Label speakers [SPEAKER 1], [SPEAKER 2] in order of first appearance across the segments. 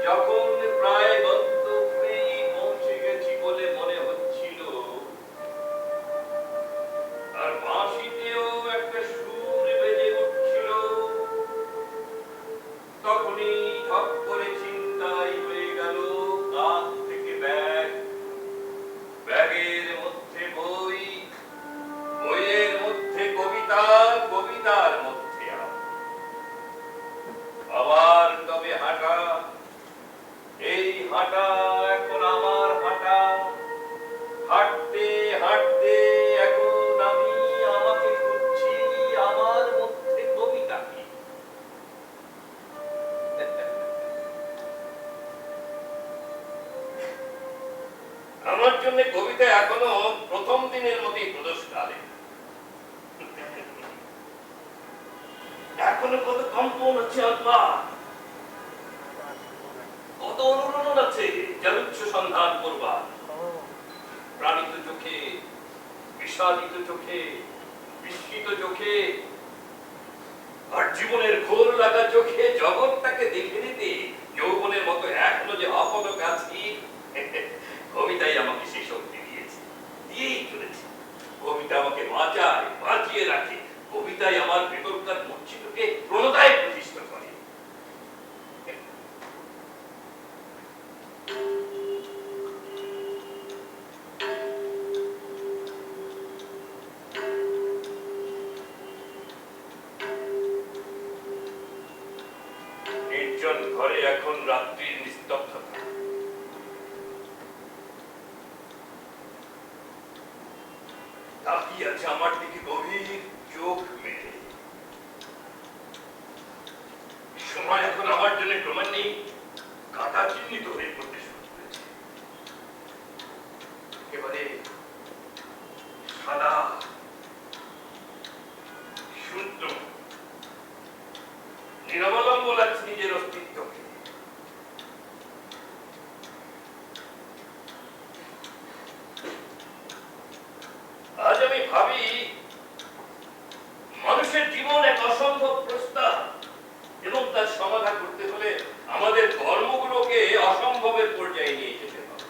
[SPEAKER 1] যখন প্রায় গন্তব্যে পৌঁছে গেছি বলে মনে হচ্ছিল, আর বাঁশিতেও একটা সুর বেজে উঠছিল, তখনই ঠক করে চিন্তাই হয়ে গেল কাঁধ থেকে ব্যাগ, ব্যাগের মধ্যে বই, বইয়ের মধ্যে কবিতা, কবিতার মধ্যে আবার তবে হাঁটা। এই হাঁটা এখন আমার হাঁটা। হাঁটতে হাঁটতে এখন আমি আমাকে খুঁজছি, আমার মধ্যে কবিতা কি। আমার জন্য কবিতা এখনো প্রথম দিনের মতোই প্রদোষকালে। এখনো কত কম্পন আছে আত্মা, কত অনুরণন আছে যার উচ্চ সন্ধান করবার। প্রাণিত চোখে, বিষাদিত চোখে, বিস্মিত চোখে, আর জীবনের ঘোর লাগা চোখে জগৎটাকে দেখে নিতে যৌবনের মতো এখনো যে অপলক আছি, কবিতাই আমাকে সেই শক্তি দিয়েছে, দিয়েই চলেছে। কবিতা আমাকে বাঁচায়, বাঁচিয়ে রাখে। কবিতাই আমার ভেতরকার মূর্ছিতকে প্রণতায় প্রতিষ্ঠা করে। নির্জন ঘরে এখন রাত্রির নিস্তব্ধতা। তাকিয়ে আছে আমার দিকে গভীর চোখ মেলে। সময় এখন আমার জন্য ক্রমান্বয়ে কাঁটা চিহ্নিত হয়ে পড়তে শুরু করেছে। একেবারে সাদা শূন্য নিরবলম্ব লাগছে নিজের অস্তিত্বকে। আজ আমি ভাবি, মানুষের জীবন এক অসম্ভব প্রস্তাব, এবং তার সমাধান করতে হলে আমাদের কর্মগুলোকে অসম্ভবের পর্যায়ে নিয়ে যেতে হবে।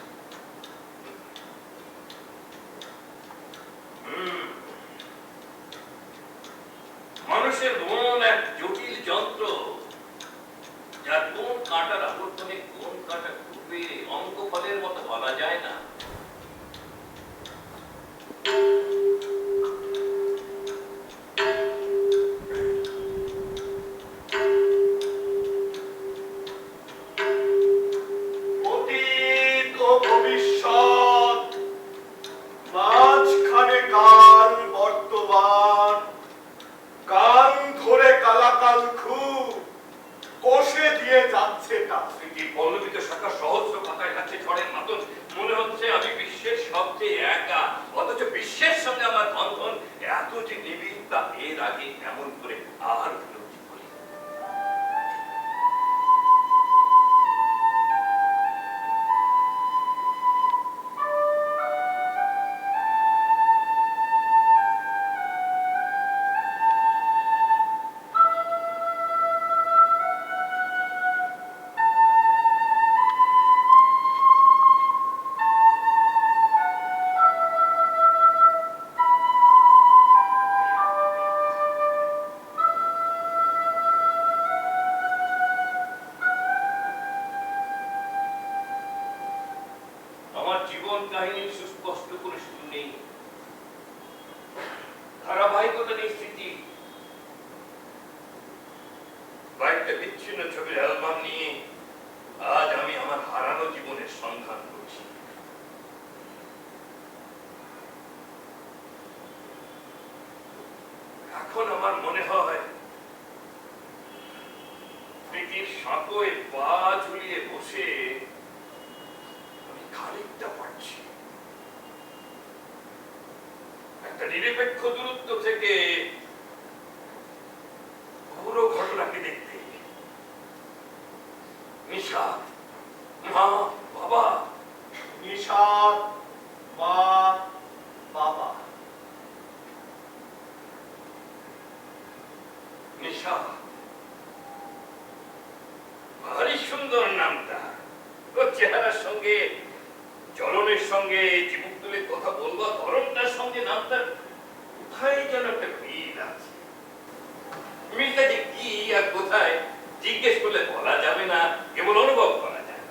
[SPEAKER 1] মানুষের মন এক জটিল যন্ত্র, যার কোন কাঁটার আবর্তনে কোন কাঁটা ঘুরবে অঙ্কফলের মতো বলা যায় না। পল্লবিত শাখা সহস্র পাতায় যাচ্ছে ঝড়ের মতন। মনে হচ্ছে আমি বিশ্বের সবচেয়ে একা, অথচ বিশ্বের সঙ্গে আমার বন্ধন এত যে নিবিড় তা এর আগে এমন করে আর উপলব্ধি করি। আমার জীবন কাহিনীর সুস্পষ্ট করে শুরু নেই, ধারাবাহিকতা নেই স্মৃতি। কয়েকটা বিচ্ছিন্ন ছবির অ্যালবাম নিয়ে আজ আমি আমার হারানো জীবনের সন্ধান করছি। এখন আমার মনে হয় স্মৃতির সাঁকোয় পা ঝুলিয়ে বসে খানিকটা পাচ্ছি একটা নিরপেক্ষ দূরত্ব থেকে পুরো ঘটনাকে দেখতে। নিশাদ, মা, বাবা।
[SPEAKER 2] নিশাদ, মা, বাবা।
[SPEAKER 1] নিশাদ, ভারী সুন্দর নামটা। চেহারার সঙ্গে, চলনের সঙ্গে, চিবুক তুলে কথা বলবার ধরনটার সঙ্গে নামটার কোথায় যেন একটা মিল আছে। মিলটা যে কি আর কোথায় জিজ্ঞেস করলে বলা যাবে না, কেবল অনুভব করা যায়।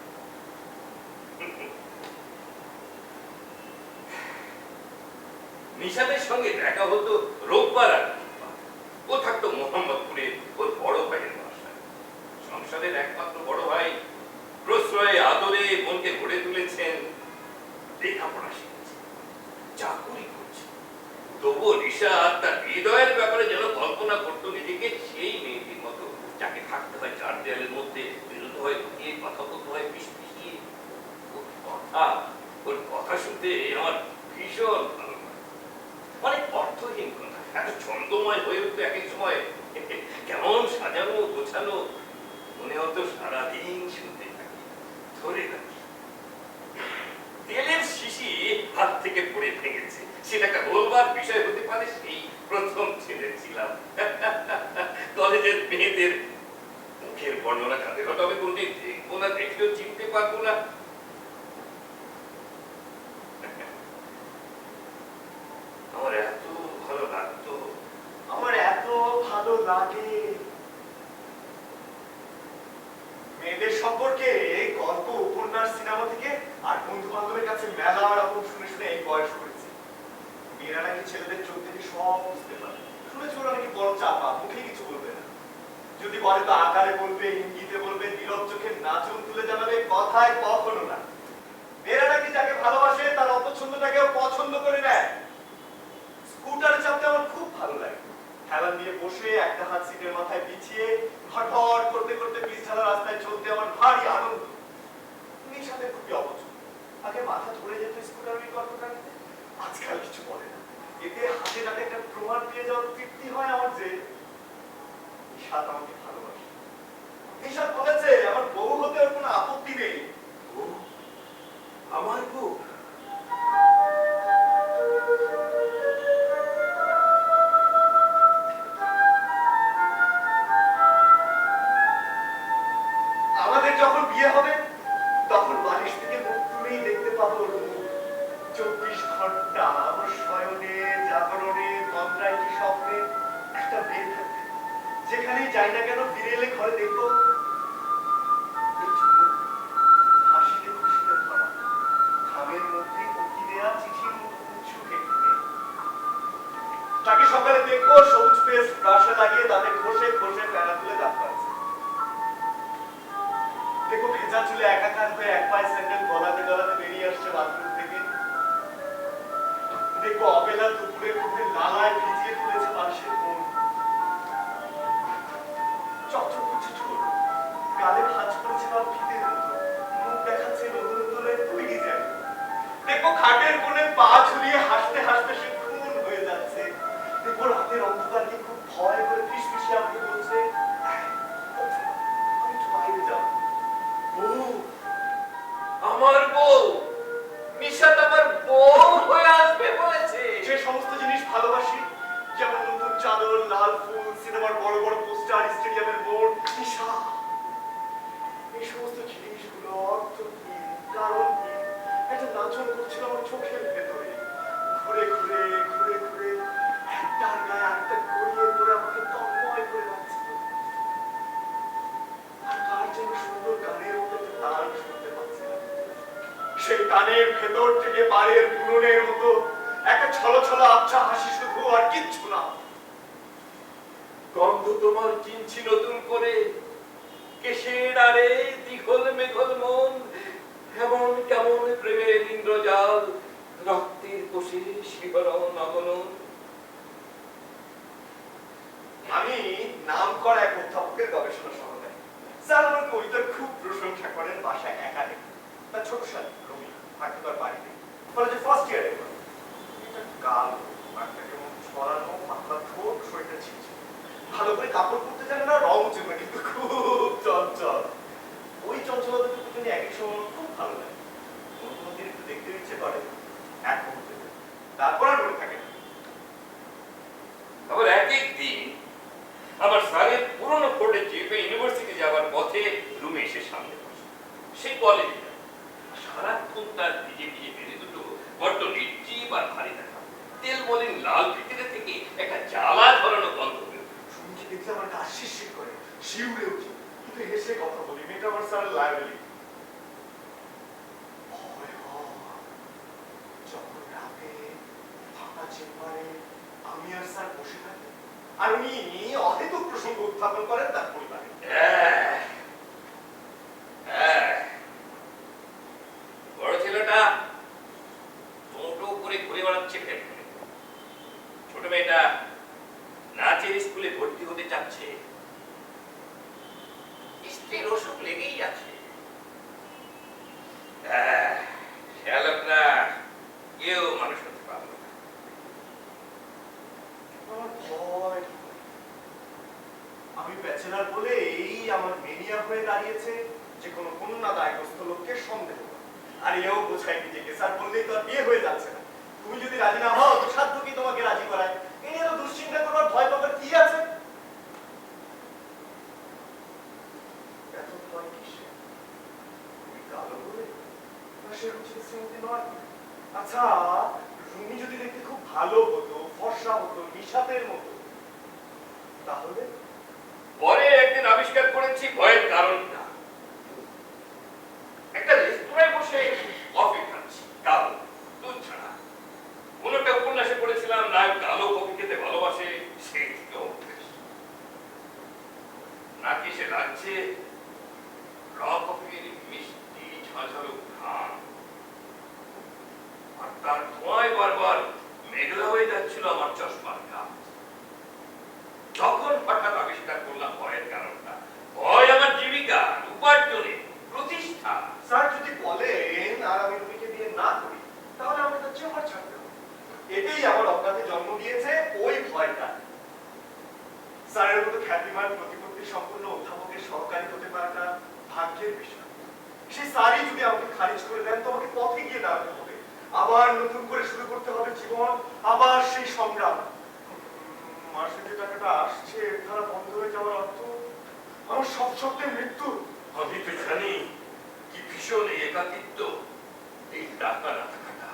[SPEAKER 1] নিশাদের সঙ্গে দেখা হতো রোববার আর বুধবার। ও থাকতো মোহাম্মদপুরে ওর বড় ভাইয়ের বাসায়। সংসারের একমাত্র বড় ভাই, প্রশ্রয়ে আদরে বোনকে গড়ে তুলেছেন, লেখাপড়া শিখেছে, চাকুরি করছে। তবুও নিশা তার হৃদয়ের ব্যাপারে যেন কল্পনা করতো নিজেকে সেই মেয়েটির মতো, যাকে থাকতে হয় চার দেয়ালের মধ্যে, বেরোতে হয় লুকিয়ে, কথা বলতে হয় পিছিয়ে। ওর কথা শুনতে আমার ভীষণ ভালো লাগে। অনেক অর্থহীন কথা, এত ছন্দময় হয়ে উঠতো এক এক সময়, কেমন সাজানো গোছানো, মনে হতো সারাদিন শুনতে থাকি, ধরে থাকি। তেলের শিশি হাত থেকে পড়ে ভেঙেছে, সেটা একটা বলবার বিষয় হতে পারে, সেই প্রথম ছেড়েছিলাম। কলেজের মেয়েদের মুখের বর্ণনা কাঁদে ঘটাবে কোনদিন দেখবো না, দেখলেও চিনতে পারবো না। আমার এত ভালো লাগতো,
[SPEAKER 2] আমার এত ভালো লাগে। মেয়েদের সম্পর্কে গল্প, উপন্যাস, সিনেমা থেকে আর বন্ধু বান্ধবের কাছে মেলা রকম শুনে শুনে এই বয়স করেছি। মেয়েরা নাকি ছেলেদের চোখ থেকে সব বুঝতে পারে। শুনেছি ওরা নাকি বড় চাপা, মুখে কিছু বলবে না। যদি বলে তো আকারে বলবে, ইঙ্গিতে বলবে, নীরব চোখে নাচন তুলে জানাবে, কথায় কখনো না। মেয়েরা নাকি যাকে ভালোবাসে তার অপছন্দটাকেও পছন্দ করে নেয়। স্কুটারে চাপতে আমার খুব ভালো লাগে। হেলান দিয়ে বসে একটা হাত সিটের মাথায় বিছিয়ে ঘটঘট করতে করতে পিছালা রাস্তায় চলতে আমার ভারী আনন্দ। নিশাদের খুবই অপছন্দ। আগে মাথা ধরে যেত স্কুটারের গল্পটা নিতে, আজকাল কিছু বলে না। এতে হাতে নাতে একটা প্রমাণ পেয়ে যাওয়ার তৃপ্তি হয় আমার যে নিশাদ আমাকে ভালোবাসে। নিশাদ বলেছে আমার বউ হতে ওর কোনো আপত্তি নেই।
[SPEAKER 1] আমার বউ?
[SPEAKER 2] আমাদের যখন বিয়ে হবে তখন বালিশ থেকে মুখ তুলেই দেখতে পাবো ওর মুখ। 24 ঘন্টা আমার শয়নে, জাগরণে, তন্দ্রায় কি স্বপ্নে একটা মেয়ে থাকবে। যেখানেই যাই না কেন ফিরে এলে ঘরে দেখবো হাসিতে খুশিতে ভরা, খামের মধ্যে উঁকি দেয়া চিঠির মতো উঁচু হেঁটে। তাকে সকালে দেখবো সবুজ পেস্ট ব্রাশে লাগিয়ে তাতে ঘষে ঘষে ফেনা তুলে দাঁত পাচ্ছে। দেখো ভেজা চুলে একাকার হয়ে এক পায়ে স্যান্ডেল গলাতে গলাতে বেরিয়ে আসছে বাথরুম থেকে। দেখো অবেলা দুপুরে মুখে লালায় ভিজিয়ে তুলেছে মানুষের মন। চকচক করছে চুল, গালে ভাঁজ করেছে বা ফিতের মতো, মুখ দেখাচ্ছে নতুন দোলের তৈরি যেন। দেখো খাটের কোণে পা ঝুলিয়ে হাসতে হাসতে সে খুন হয়ে যাচ্ছে। দেখো রাতের অন্ধকারকে খুব ভয় করে ফিসফিসে আমাকে বলছে, আমি একটু বাইরে যাবো।
[SPEAKER 1] আমার বউ নিশাদ আমার বউ হয়ে আসবে বলেছে।
[SPEAKER 2] যে সমস্ত জিনিস ভালোবাসি, যেমন নতুন চাদর, লাল ফুল, সিনেমার বড় বড় পোস্টার, স্টেডিয়ামের বোর্ড, নিশা, এই সমস্ত জিনিসগুলো অর্থহীন, কারণহীন একটা নাচন করছিল আমার চোখের ভেতরে। ঘুরে ঘুরে ঘুরে ঘুরে একটার গায়ে আরেকটা গড়িয়ে পড়ে আমাকে তন্ময় করে রাখছিল। আর তার যেন সুন্দর গানের মধ্যে একটা তান শুনতে পাচ্ছিলাম। সেই গানের ভেতর থেকে বারের বুননের মতো একটা ছলছলা আবছা হাসি, শুধু আর কিচ্ছু না।
[SPEAKER 1] গন্ধ তোমার চিনছি নতুন করে, কেশের আরে দীঘল মেঘল মন, এমন কেমন প্রেমের ইন্দ্রজাল, রক্তের কোষে শিহরণ আগমন।
[SPEAKER 2] আমি নাম করা এক অধ্যাপকের গবেষণা সহকারী। স্যার আমার কবিতার খুব প্রশংসা করেন বাসায় একা রেখে। তার ছোট শালী রবি থাকতো তার বাড়িতে, কলেজে ফার্স্ট ইয়ারে। কালো একটা কেমন ছড়ানো পাতলা ঠোঁট, শরীরটা ছিঁচে, ভালো করে কাপড় পরতে জানে না, রং চেনে কিন্তু খুব চঞ্চল। ওই চঞ্চলতাটুকু যদি এক এক সময় খুব ভালো লাগে, কোনো দিন একটু দেখতে ইচ্ছে করে, এক মুহূর্তে, তারপর আর মনে থাকে না।
[SPEAKER 1] আবার এক এক দিন আমার স্যারের পুরনো কোর্টে চেপে ইউনিভার্সিটি যাওয়ার পথে রুমে এসে সামনে বসে। সে কলেজে সারাক্ষণ তার ভিজে ভিজে মেরে দুটো বড্ড নির্জীব আর ভারী দেখা, তেল মলিন লাল ভিতরে থেকে একটা জ্বালা ধরানো গন্ধ বের।
[SPEAKER 2] শুনছি দেখলে আমার গা শিরশির করে, শিউরে উঠি, কিন্তু হেসে কথা বলি, মেয়েটা আমার স্যার লায়াবিলিটি। ভয় হয় যখন রাতে ফাঁকা চেম্বারে আমি আর স্যার বসে থাকি, আর উনি অহেতুক প্রসঙ্গ উত্থাপন করেন তার পরিবারে।
[SPEAKER 1] বড় ছেলেটা টোটো করে ঘুরে বেড়াচ্ছে ফের, ছোট মেয়েটা নাচের স্কুলে ভর্তি হতে চাচ্ছে, স্ত্রীর অসুখ লেগেই আছে। শ্যালকরা কেউ মানুষ হতে পারল না।
[SPEAKER 2] আমার ভয়, আমি ব্যাচেলার বলেই আমার মেনিয়া হয়ে দাঁড়িয়েছে যে কোনো কন্যা দায়গ্রস্ত লোককে সন্দেহ করে। আর এও বোঝায় নিজেকে, স্যার বললেই তো আর বিয়ে হয়ে যাচ্ছে না, তুমি যদি রাজি না হও তো সাধ্য কি তোমাকে রাজি করায়? এই নিয়ে তো দুশ্চিন্তা করবার ভয় পাবার কি আছে? এত ভয় কিসে? তুমি কালো বলে না সে হচ্ছে শ্রীমতী নয়? আচ্ছা, রুমি যদি দেখতে খুব ভালো হতো, ফর্সা হতো, নিশাতের মতো, তাহলে?
[SPEAKER 1] পরে একদিন আবিষ্কার করেছি ভয়ের কারণটা। একটা রেস্তোরাঁয় বসে কফি খাচ্ছি, কালো দুধ ছাড়া। কোন একটা উপন্যাসে পড়েছিলাম নায়ক কালো কফি খেতে ভালোবাসে, সেই থেকে অভ্যেস। নাকি সে লাগছে র কফির মিষ্টি ঝাঁঝালো ঘ্রাণ, আর তার ধোঁয়ায় বারবার মেঘলা হয়ে যাচ্ছিল আমার চশমার কাজ। তখন হঠাৎ আবিষ্কার করলাম ভয়ের কারণটা। ভয় আমার জীবিকা, উপার্জনে, প্রতিষ্ঠা।
[SPEAKER 2] স্যার যদি বলেন আর আমি রুমিকে বিয়ে না করি, তাহলে আমাকে তার চেম্বার ছাড়তে হবে। এটাই আমার অজ্ঞাতে জন্ম দিয়েছে ওই ভয়টা। স্যারের মতো খ্যাতিমান প্রতিপত্তি সম্পূর্ণ অধ্যাপকের সহকারী হতে পারাটা ভাগ্যের বিষয়। সেই স্যারই যদি আমাকে খারিজ করে দেন, তো আমাকে পথে গিয়ে দাঁড়াতে হবে, আবার নতুন করে শুরু করতে হবে জীবন, আবার সেই সংগ্রাম। মাসে যে টাকাটা আসছে তারা বন্ধ হয়ে যাওয়ার অর্থ আমার সব শব্দের মৃত্যু।
[SPEAKER 1] আমি তো জানি কি ভীষণ এই একাকিত্ব, এই টাকা না থাকাটা,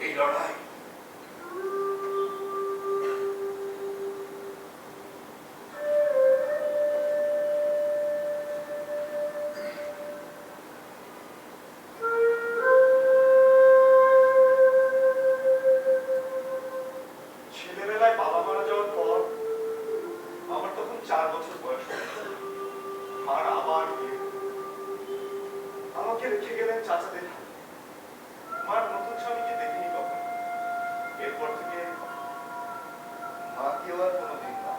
[SPEAKER 1] এই লড়াই।
[SPEAKER 2] ছেলেবেলায় বাবা মারা যাওয়ার পর আমার তখন 4 বছর বয়স হয়েছিল। মার আবার বিয়ে। আমাকে রেখে গেলেন চাচাদের হাতে। মার নতুন স্বামীকে দেখিনি কখনো। এরপর থেকে মাকেও আর কোনোদিন না।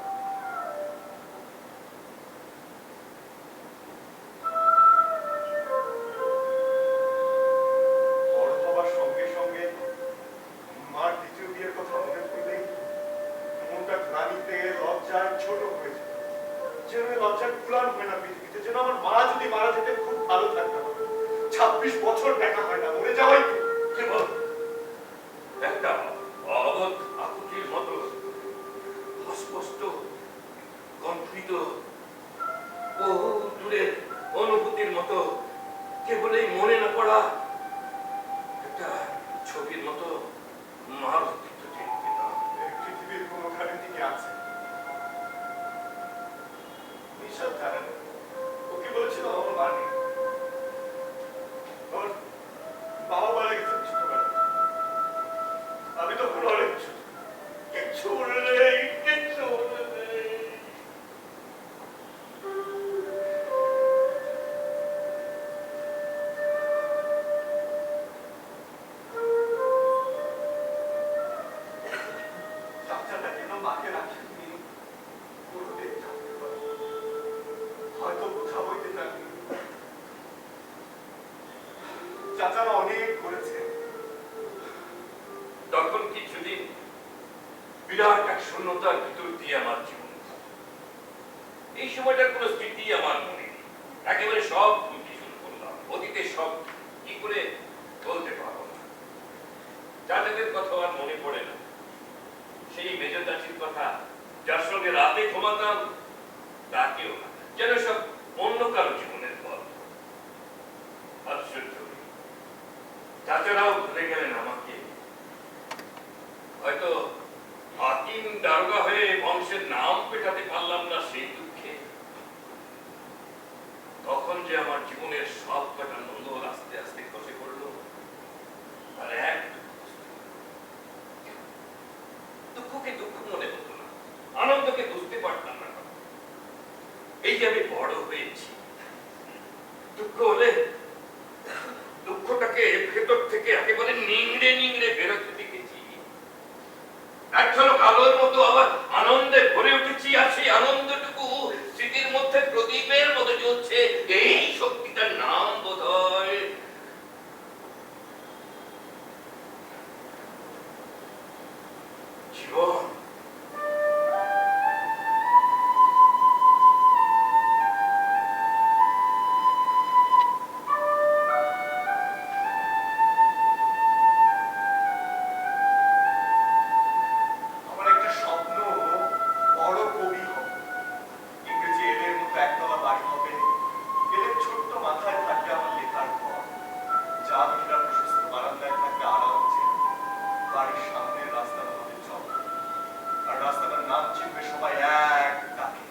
[SPEAKER 2] বড় হবার সঙ্গে সঙ্গে মার দ্বিতীয় বিয়ের কথা মনে পড়লেই মনটা গ্লানিতে লজ্জায় ছোট হয়ে যায়। যেন এই লজ্জার কুলান হয় না পৃথিবীতে, যেন আমার মা যদি মারা যেতেন খুব ভালো থাকতাম। 26 বছর দেখা হয় না, মরে যাওয়াই তো।
[SPEAKER 1] কেবল একটা অবধ আকুতির মতো অস্পষ্ট কম্পিত বহু দূরের অনুভূতির মতো, কেবলই মনে না পড়া একটা ছবির মতো মার অস্তিত্ব টেনে পেতাম।
[SPEAKER 2] এই পৃথিবীর কোনোখানে থেকে আছে। নিশাদ জানেন, ওকে বলেছিল আমার মা নেই। আমার বাবা মারা গেছেন ছোটবেলায়। আমি তখন অনেক ছোট, কিচ্ছু মনে নেই, কিচ্ছু মনে নেই। চাচাটা কেন মাকে রাখেননি কোনোদিন জানতে পারি। হয়তো বোঝা বইতে জানি। চাচারা অনেক করেছে।
[SPEAKER 1] তখন কিছুদিন বিরাট এক শূন্যতার ভিতর দিয়ে আমার জীবন। এই সময়টার কোনো স্মৃতি আমার মনে নেই, একেবারে সব ভুলতে শুরু করলাম। অতীতে সব কি করে বলতে পারবো না। যাদের কথা আর মনে পড়ে না। সেই মেজ চাচির কথা, যার সঙ্গে রাতে ঘুমাতাম, তাকেও না, যেন সব অন্য কারো জীবনের গল্প। আশ্চর্য, চাচারাও ভুলে গেলেন আমাকে। হয়তো হাকিম দারোগা হয়ে বংশের নাম পেটাতে পারলাম না সেই দুঃখে। তখন যে আমার জীবনের সব কটা নোংর আস্তে আস্তে খসে পড়লো, আর এক দুঃখকে দুঃখ মনে হতো না, আনন্দকে বুঝতে পারতাম না। এই যে আমি বড় হয়েছি, দুঃখ হলে দুঃখটাকে ভেতর থেকে একেবারে নিংড়ে নিংড়ে বেরোতে দেখেছি। এক ঝলক আলোর মতো আবার আনন্দে ভরে উঠেছি, আর সেই আনন্দটুকু স্মৃতির মধ্যে প্রদীপের মতো জ্বলছে। এই শক্তিটার নাম বোধ হয় জীবন।
[SPEAKER 2] আমার একটা স্বপ্ন, বড় কবি হব। ইংরেজি এলের মতো একতলা বাড়ি হবে। এলের ছোট্ট মাথায় থাকবে আমার লেখার ঘর। চার ঘেরা প্রশস্ত বারান্দায় থাকবে আরাম চেয়ার। বাড়ির সামনের রাস্তাটা হবে চক, আর রাস্তাটার নাম চিনবে সবাই এক ডাকে।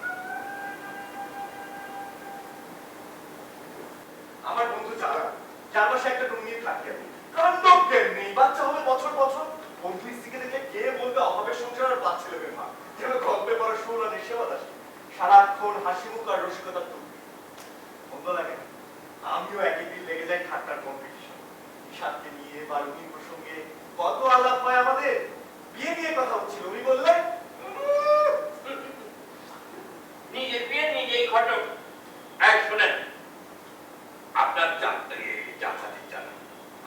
[SPEAKER 2] আমার বন্ধু যারা, যার বাসে একটা রুম নিয়ে থাকি আমি, কাণ্ড জ্ঞান নেই, বাচ্চা হবে বছর বছর। বন্ধু স্ত্রীকে দেখে কে বলবে অভাবের সংসার আর বাচ্চা ছেলে মা, যেন গল্পে পড়া সুর আর সেবা দাসী, সারাক্ষণ হাসি মুখ আর রসিকতার তুলবে। বন্ধ লাগে না? আমিও একই দিন লেগে যাই ঠাট্টার কম্পিটিশন। ঈশানকে নিয়ে বা রঙিন প্রসঙ্গে কত আলাপ হয় আমাদের। বিয়ে নিয়ে কথা হচ্ছিল, উনি বললেন
[SPEAKER 1] নিজের বিয়ে নিজেই ঘটক। এক শোনেন, আপনার জানতে জানা,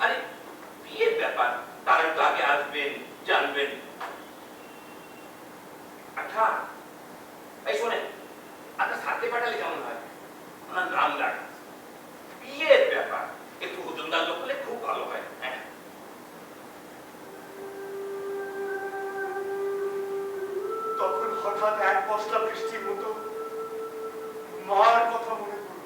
[SPEAKER 1] আরে বিয়ের ব্যাপার, তারা তো আগে আসবেন, জানবেন। আচ্ছা এই শোনেন, আপনার সাথে পাঠালে কেমন হয়? ওনার নাম লাগে বিয়ের ব্যাপার, একটু ওজনদার লোক হলে খুব ভালো হয়। হ্যাঁ,
[SPEAKER 2] তখন হঠাৎ এক পশলা বৃষ্টির মতো মার কথা মনে পড়ল।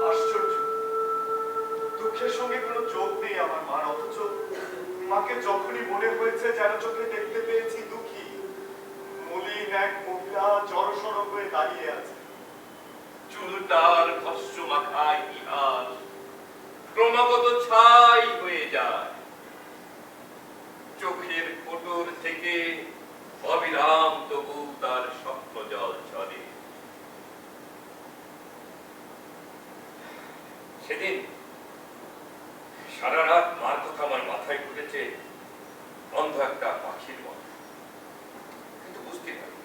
[SPEAKER 2] আশ্চর্য, দুঃখের সঙ্গে কোনো যোগ নেই আমার মার, অথচ মাকে যখনই মনে হয়েছে যেন চোখে দেখতে পেয়েছি দুঃখী মলিন এক মহিলা জড়সড় হয়ে দাঁড়িয়ে আছে।
[SPEAKER 1] চুলটার ভস্য মাখা ইতিহাস ক্রমাগত ছাই হয়ে যায়, চোখের কোটর থেকে অবিরাম তবু তার স্বপ্ন জল ঝরে। সেদিন সারা রাত মার কথা আমার মাথায় ঘুরেছে অন্ধ একটা পাখির মতো, কিন্তু বুঝতে পারি।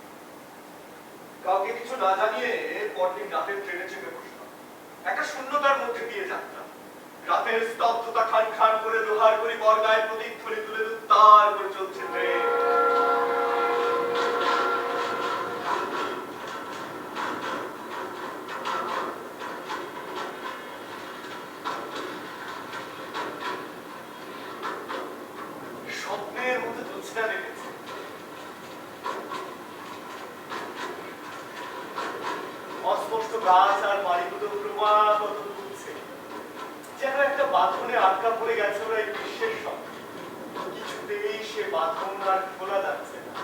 [SPEAKER 2] কাউকে কিছু না জানিয়ে পরদিন রাতের ট্রেনে চেপে বসলাম। একটা শূন্যতার মধ্যে দিয়ে যাত্রা। রাতের স্তব্ধতা খান খান করে লোহার করি বর্গায় প্রদীপধ্বনি তুলে উত্তার করে চলছে ট্রেন। স্বপ্নের মধ্যে জ্যোৎস্না নেমেছে। অস্পষ্ট গাছ আর বাড়িগুলো ক্রমাগত ঘুরছে, যেন একটা বাঁধনে আটকা পড়ে গেছে ওরা এই বিশ্বের সঙ্গে। কিছুতেই সে বাঁধন আর খোলা যাচ্ছে না।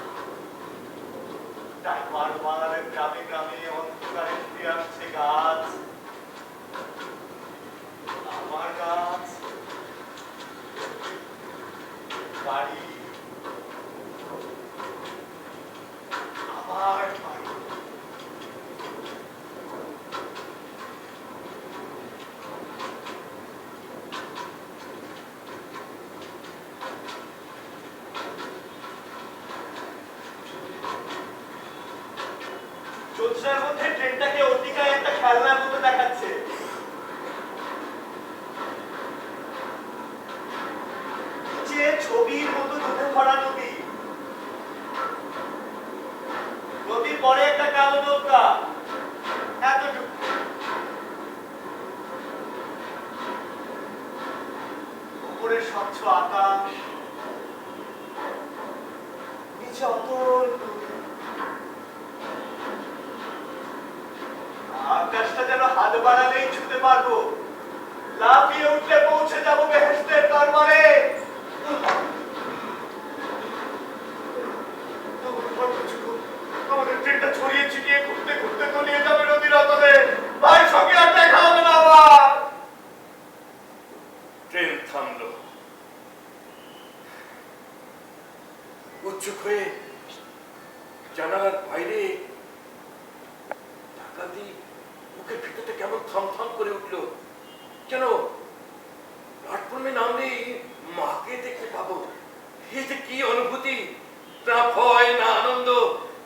[SPEAKER 2] তাই বারবার গ্রামে গ্রামে অন্ধকারে ফিরে আসছে গাছ, আমার গাছ, বাড়ি, আমার বাড়ি। জ্যোৎস্নার মধ্যে ট্রেনটাকে অতিকায় একটা খেলনার মতো দেখাচ্ছে। যে ছবির মতো দুধে ভরা নদী, নদীর পরে একটা কালো নৌকা, এতটুকু। স্বচ্ছ আকাশ, নিচে অতল আকাশটা যেন হাত বাড়ালেই ছুতে পারবো, লাফিয়ে উঠলে পৌঁছে যাবো বেহেশতের দরবারে। আমাদের ট্রেনটা ছড়িয়ে ছিটিয়ে ঘুরতে ঘুরতে তলিয়ে যাবে নদীর অতলে। ভাই সঙ্গে আর দেখা হবে না আবার।
[SPEAKER 1] ট্রেন থামলো। উৎসুক হয়ে জানালার বাইরে ডাকাতি বুকের ভিতরটা কেমন থাম করে উঠলো, যেন প্ল্যাটফর্মে নামলেই মাকে দেখতে পাবো। এই যে কি অনুভূতি, না ভয় না আনন্দ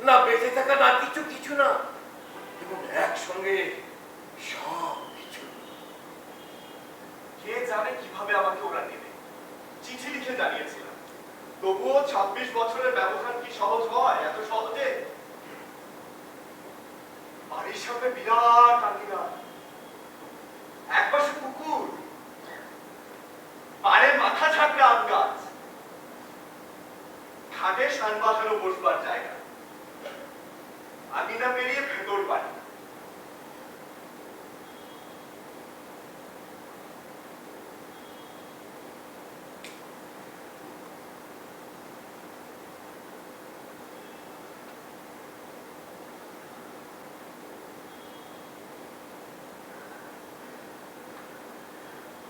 [SPEAKER 1] না বেঁচে থাকা না কিছু না, এবং একসঙ্গে সব কিছু।
[SPEAKER 2] কে জানে কিভাবে আমাকে ওরা নেবে। চিঠি লিখে জানিয়েছিলাম, তবুও 26 বছরের ব্যবধান কি সহজ হয় এত সহজে? বাড়ির সামনে বিরাট আঙিনা, একপাশে পুকুর, পাড়ে মাথা ঝাঁকড়া আম গাছ, খাটে সান বাঁধানো বসবার জায়গা, আঙিনা পেরিয়ে ভেতর বাড়ি।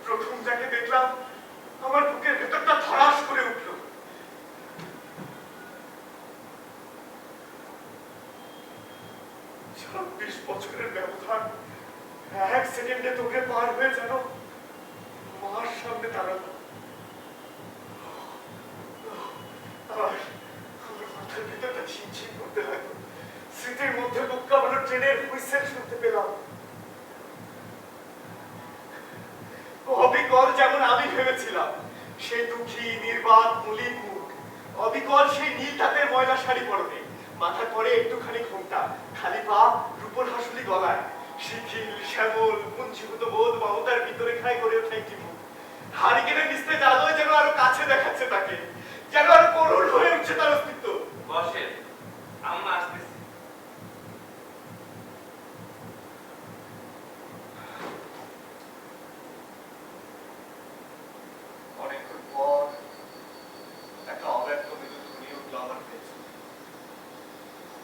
[SPEAKER 2] প্রথম যাকে দেখলাম আমার বুকের ভেতরটা ধড়াস করে উঠল। 26 বছরের ব্যবধান এক সেকেন্ডে তোকে পার হয়ে যেন মার সামনে দাঁড়ালো। আমার মাথার ভেতরটা ঝিমঝিম করতে লাগলো। স্মৃতির মধ্যে বুক কাঁপানো ট্রেনের হুইসেল শুনতে পেলাম। অবিকল যেমন আমি ভেবেছিলাম, সেই দুঃখী নির্বাক মলিন মুখ, অবিকল সেই নীল তাঁতের ময়লা শাড়ি পরনে, মাথার পরে একটুখানি ঘোমটা, খালি পা, রূপোর হাসুলি গলায়, শিথিল শ্যামল পুঞ্জীভূত বোধ মমতার ভিতরে খায় করে ওঠা একটি মুখ। হারিকেনের নিস্তেজ আলোয় যেন আরো কাছে দেখাচ্ছে তাকে, যেন আরো করুণ হয়ে উঠছে তার অস্তিত্ব।
[SPEAKER 1] বসেন, আমরা আসতেছি।
[SPEAKER 2] অনেকক্ষণ পর একটা অব্যক্ত মৃদু ধ্বনি উঠল আমার পেছনে।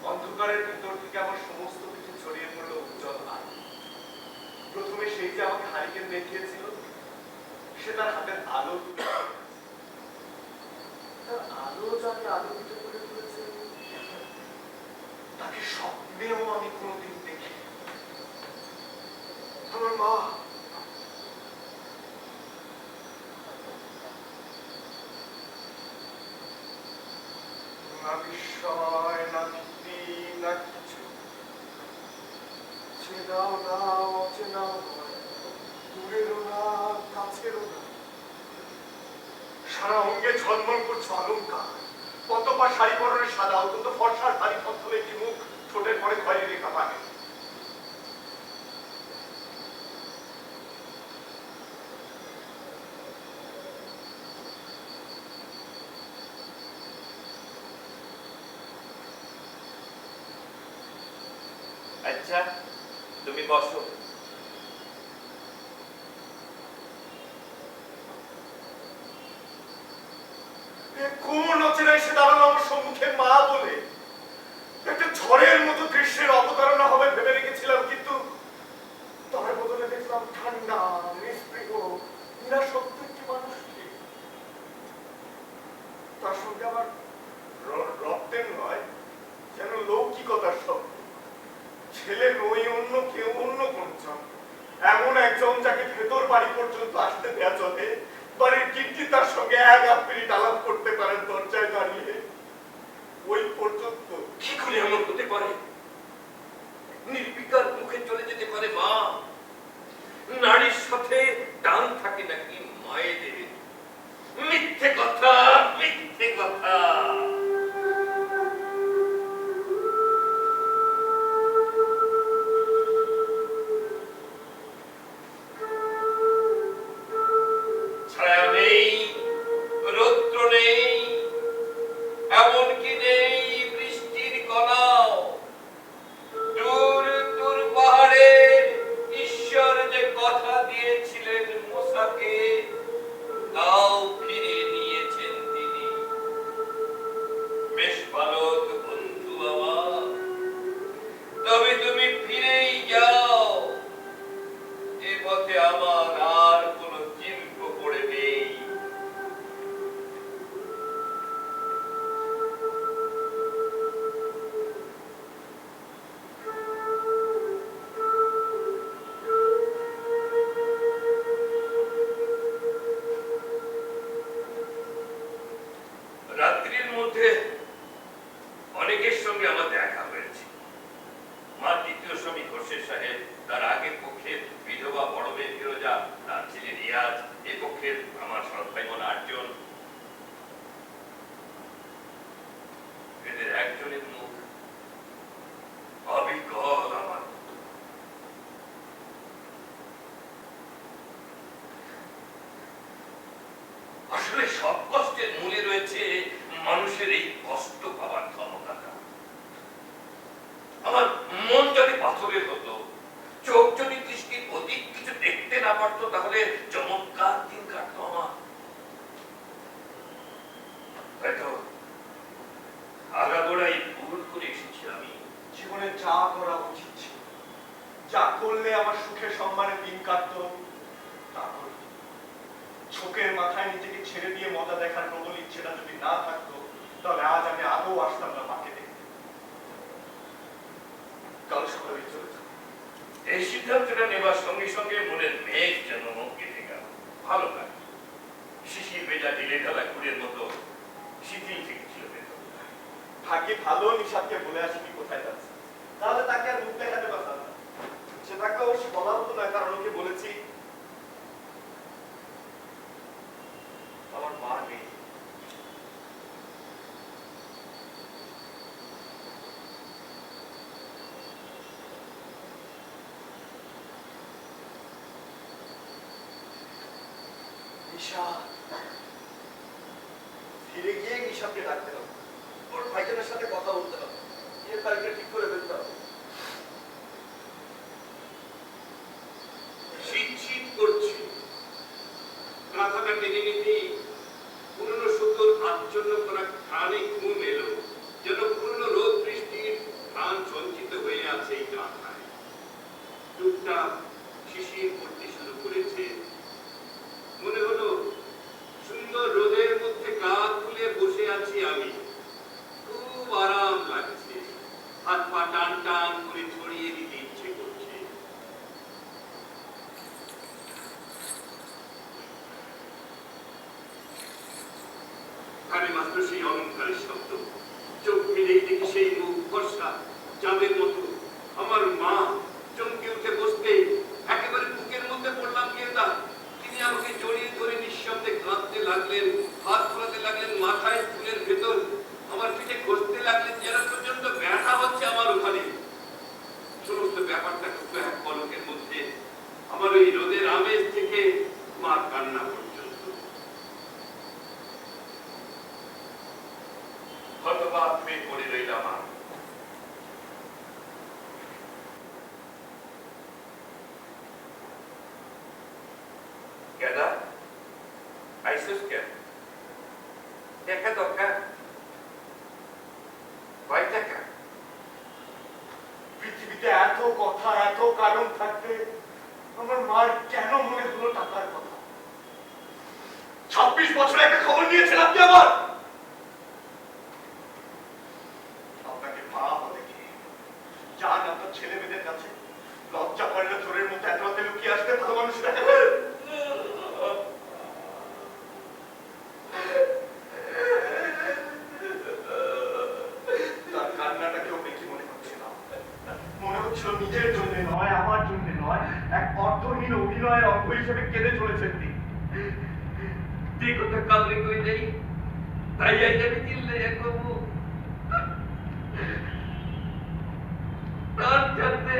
[SPEAKER 2] অন্ধকারের ভিতর থেকে আমার সমস্ত কিছু ছড়িয়ে পড়লো উজ্জ্বল আলো। প্রথমে সেই যে আমাকে হারিকেন দেখিয়েছিল, সে তার হাতের আলো, তার আলো যাকে আলোকিত করে তুলেছে, তাকে স্বপ্নেও আমি কোনোদিন দেখি। আমার মা, না বিস্ময় না ভীতি না কিছু, চেনাও না অচেনাও নয়, দূরেরও না কাছেরও না। সারা অঙ্গে ঝলমল করছে অলঙ্কার, পতপা শাড়ি পরনের সাদা অত্যন্ত ফর্সার ভারী থলথলে একটি মুখ, ঠোঁটের পরে খয়েরি রেখা পানে।
[SPEAKER 1] আচ্ছা, তুমি বসো।
[SPEAKER 2] কোন অচেনা এসে দাঁড়ালো আমার সম্মুখে মা বলে। একটা ঝড়ের মতো দৃশ্যের অবতারণা হবে ভেবে রেখেছিলাম, কিন্তু তার বদলে দেখলাম ঠান্ডা নিস্পৃহ নিরাসক্ত একটি মানুষকে। তার সঙ্গে আমার রক্তের নয়, যেন লৌকিকতার শব্দ। ছেলে নই অন্য কেউ, অন্য কোনজন, এমন একজন যাকে ভেতর বাড়ি পর্যন্ত আসতে দেয়া চলে। বাড়ির কীর্তি তার সঙ্গে এক মিনিট আলাপ করতে পারেন দরজায় দাঁড়িয়ে, ওই পর্যন্ত।
[SPEAKER 1] কি করে এমন হতে পারে? নির্বিকার মুখে চলে যেতে পারে মা? নারীর সাথে টান থাকে নাকি মায়েদের? মিথ্যে কথা, মিথ্যে কথা। ছায়া নেই, আসলে সব কষ্টের মূলে রয়েছে মানুষের এই কষ্ট পাওয়ার ক্ষমতাটা। আমার মন যদি পাথরের হতো, চোখ যদি দৃষ্টির অধিক কিছু দেখতে না পারতো, তাহলে চমৎকার দিন কাটতো আমার। হয়তো আগাগোড়াই ভুল করে এসেছি আমি।
[SPEAKER 2] জীবনে যা করা উচিত ছিল, যা করলে আমার সুখে সম্মানে দিন কাটতো, তা করি। ঝোঁকের মাথায় নিজেকে ছেড়ে দিয়ে মজা দেখার প্রবল ইচ্ছেটা যদি না থাকতো, তাহলে আজ আমি আদৌ আসতাম না মাকে দেখতে। কাল সকালে চলে যেতাম।
[SPEAKER 1] এই সিদ্ধান্তটা নেবার সঙ্গে সঙ্গে মনের মেঘ যেন কেটে গেল। ভালো লাগে। শিশির ভেজা ঢিলে ঢালা কুড়ের মতো শিথিল থেকেছিল ভেতর।
[SPEAKER 2] ভাগ্যে ভালো নিশাদকে বলে আসিনি কোথায় যাচ্ছে, তাহলে তাকে আর মুখ দেখাতে পারতাম না। সেটাকে অবশ্য বলা হতো না, কারণ ওকে বলেছি আমার মা নেই। নিশাদ, ফিরে গিয়ে নিশাদকে ডাকতে হবে, ওর ভাইজানের সাথে কথা বলতে হবে, বিয়ের তারিখটা ঠিক করে ফেলতে হবে।
[SPEAKER 1] শীত শীত করছে। মাথাটা টেনে নিতেই পুরনো সুতোর আচ্ছন্ন করা ঘানে ঘুম এলো, যেন পুরনো রোদ বৃষ্টির ঘান সঞ্চিত হয়ে আছে এই মাথায়। টুকটাক শিশির পড়তে শুরু করেছে। মনে হলো সুন্দর রোদের মধ্যে গা তুলে বসে আছি আমি, খুব আরাম লাগছে। হাত পা টান টান করে ছড়িয়ে দিতে ইচ্ছে করছে। কানে মাত্র সেই অলঙ্কারের শব্দ, চোখ মিলেই দেখি সেই মুখ ফর্সা চাঁদের মতো। আমার মা চমকে উঠে বসতে একেবারে বুকের মধ্যে পড়লাম কেদা। তিনি আমাকে জড়িয়ে ধরে নিঃশব্দে কাঁদতে লাগলেন, হাত ফোলাতে লাগলেন মাথায় চুলের ভেতর, আমার পিঠে ঘষতে লাগলেন, যেন প্রচন্ড ব্যথা হচ্ছে আমার ওখানে। সমস্ত ব্যাপারটা খুব এক পলকের মধ্যে, আমার ওই রোদের আমেজ থেকে মার কান্না পর্যন্ত। হতবাক হয়ে পড়ে রইলাম আমি। কেডা আইসুস কেন? দেখা দরকার। কয় টাকা?
[SPEAKER 2] পৃথিবীতে এত কথা, এত কারণ থাকতে আমার মার কেন মনে হলো টাকার কথা? 26 বছরে একটা খবর নিয়েছেন আপনি আমার। আপনাকে মা বলে কি যান আপনার ছেলে মেয়েদের কাছে, লজ্জা পড়লে চোরের মতো এত রাতে লুকিয়ে আসতে ভালো মানুষ দেখা যায়। তার কান্নাটা কেউ বেশি মনে হচ্ছে না, মনে হচ্ছিল নিজের জন্য নয়, আমার জন্য নয়, এক অর্থহীন অভিনয়ের অঙ্গ হিসেবে কেঁদে চলেছেন তিনি।
[SPEAKER 1] যে কথা কাউরে কই দেই, তাই আজ আমি চিল্লাইয়া কমু। তার সাথে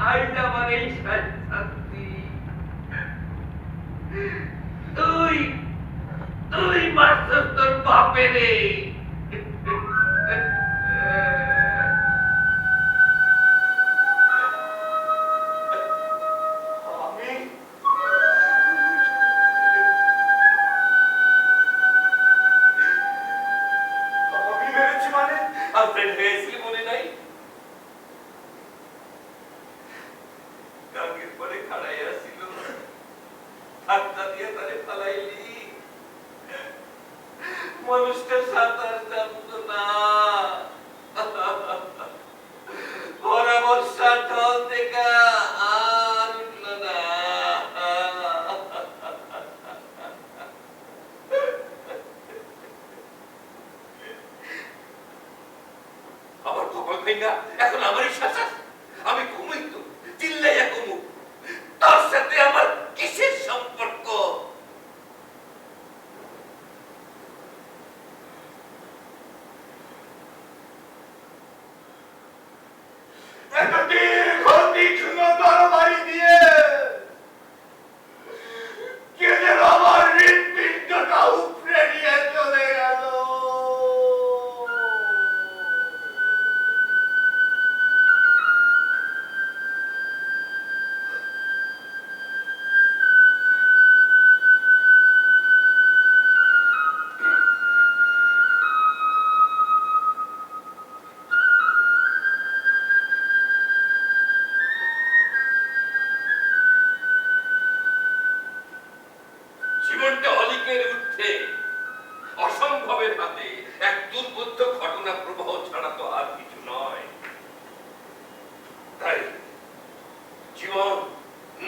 [SPEAKER 1] আজ আমার এই শান্তি। তুই তুই মারছস তোর বাপেরে।
[SPEAKER 2] আমি আমি মেরেছি মানে?
[SPEAKER 1] হাজবেন্ড হয়েছিল মনে নাই? কালকের পরে খাড়াই আসছিল, ধাক্কা দিয়ে তারে ফালাইলি। মানুষটা সাঁতার জানত না, ভরা বর্ষার ঢল থেকে আর উঠল না। আমার কপাল ভেঙ্গা এখন আমারই শ্বাস। আমি ঘুমাই তো চিল্লাইয়া ঘুমু। তার সাথে আমার কিসের সম্পর্ক?
[SPEAKER 2] এত দীর্ঘ তীক্ষ্ণ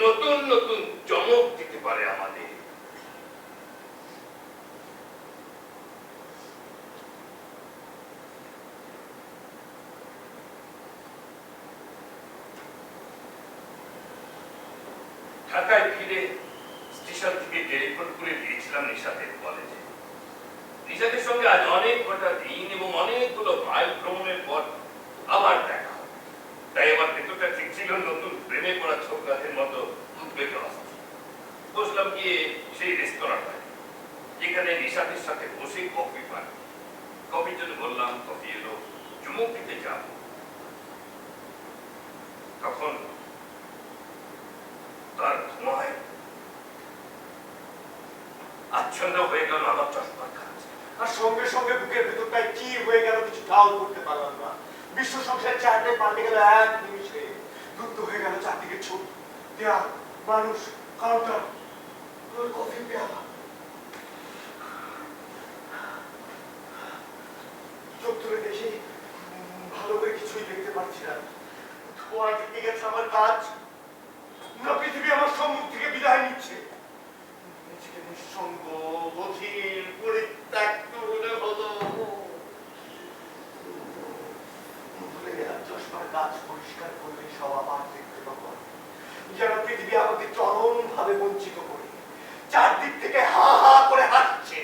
[SPEAKER 1] নতুন নতুন চমক দিতে পারে আমাদের। ঢাকায় ফিরে স্টেশন থেকে টেলিফোন করে দিয়েছিলাম নিশাতের কলেজে। নিশাতের সঙ্গে আজ অনেক কটা দিন এবং অনেকগুলো মাইল ভ্রমণের পর আবার দেখা হবে। তাই আমার ভেতরটা ঠিক ছিল নতুন প্রেমে পড়া ছোকরাদের মতো উদ্বেগ অস্থির। বসলাম গিয়ে সেই রেস্তোরাঁটায়, যেখানে নিশাতের সাথে বসে কফি পান। কফির জন্য বললাম, কফি এলো, চুমুক দিতে যাব। তখন তার ধোঁয়ায় আচ্ছন্ন হয়ে গেল আমার চশমার কাজ।
[SPEAKER 2] আর সঙ্গে সঙ্গে বুকের ভেতরটায় কি হয়ে গেল কিছু ঠাউর করতে পারলাম না। বিশ্ব সংসার চারটে পাল্টে গেল এক নিমিষে। দ্রুত হয়ে গেল চারদিকে ছবি, দেয়াল, মানুষ, কাউন্টার, কফি পেয়ালা। চোখ তুলে দেখি ভালো করে কিছুই দেখতে পাচ্ছি না। ধোঁয়া ঢেকে গেছে আমার কাজ, না পৃথিবী আমার সম্মুখ থেকে বিদায় নিচ্ছে। নিজেকে নিঃসঙ্গ, অধীর, পরিত্যক্ত মনে হলো। ভুলে গেলাম চশমার কাজ পরিষ্কার করলে সব আবার দেখতে পাবো। যেন পৃথিবী আমাকে চরম ভাবে বঞ্চিত করে চারদিক থেকে হা হা করে হাসছে,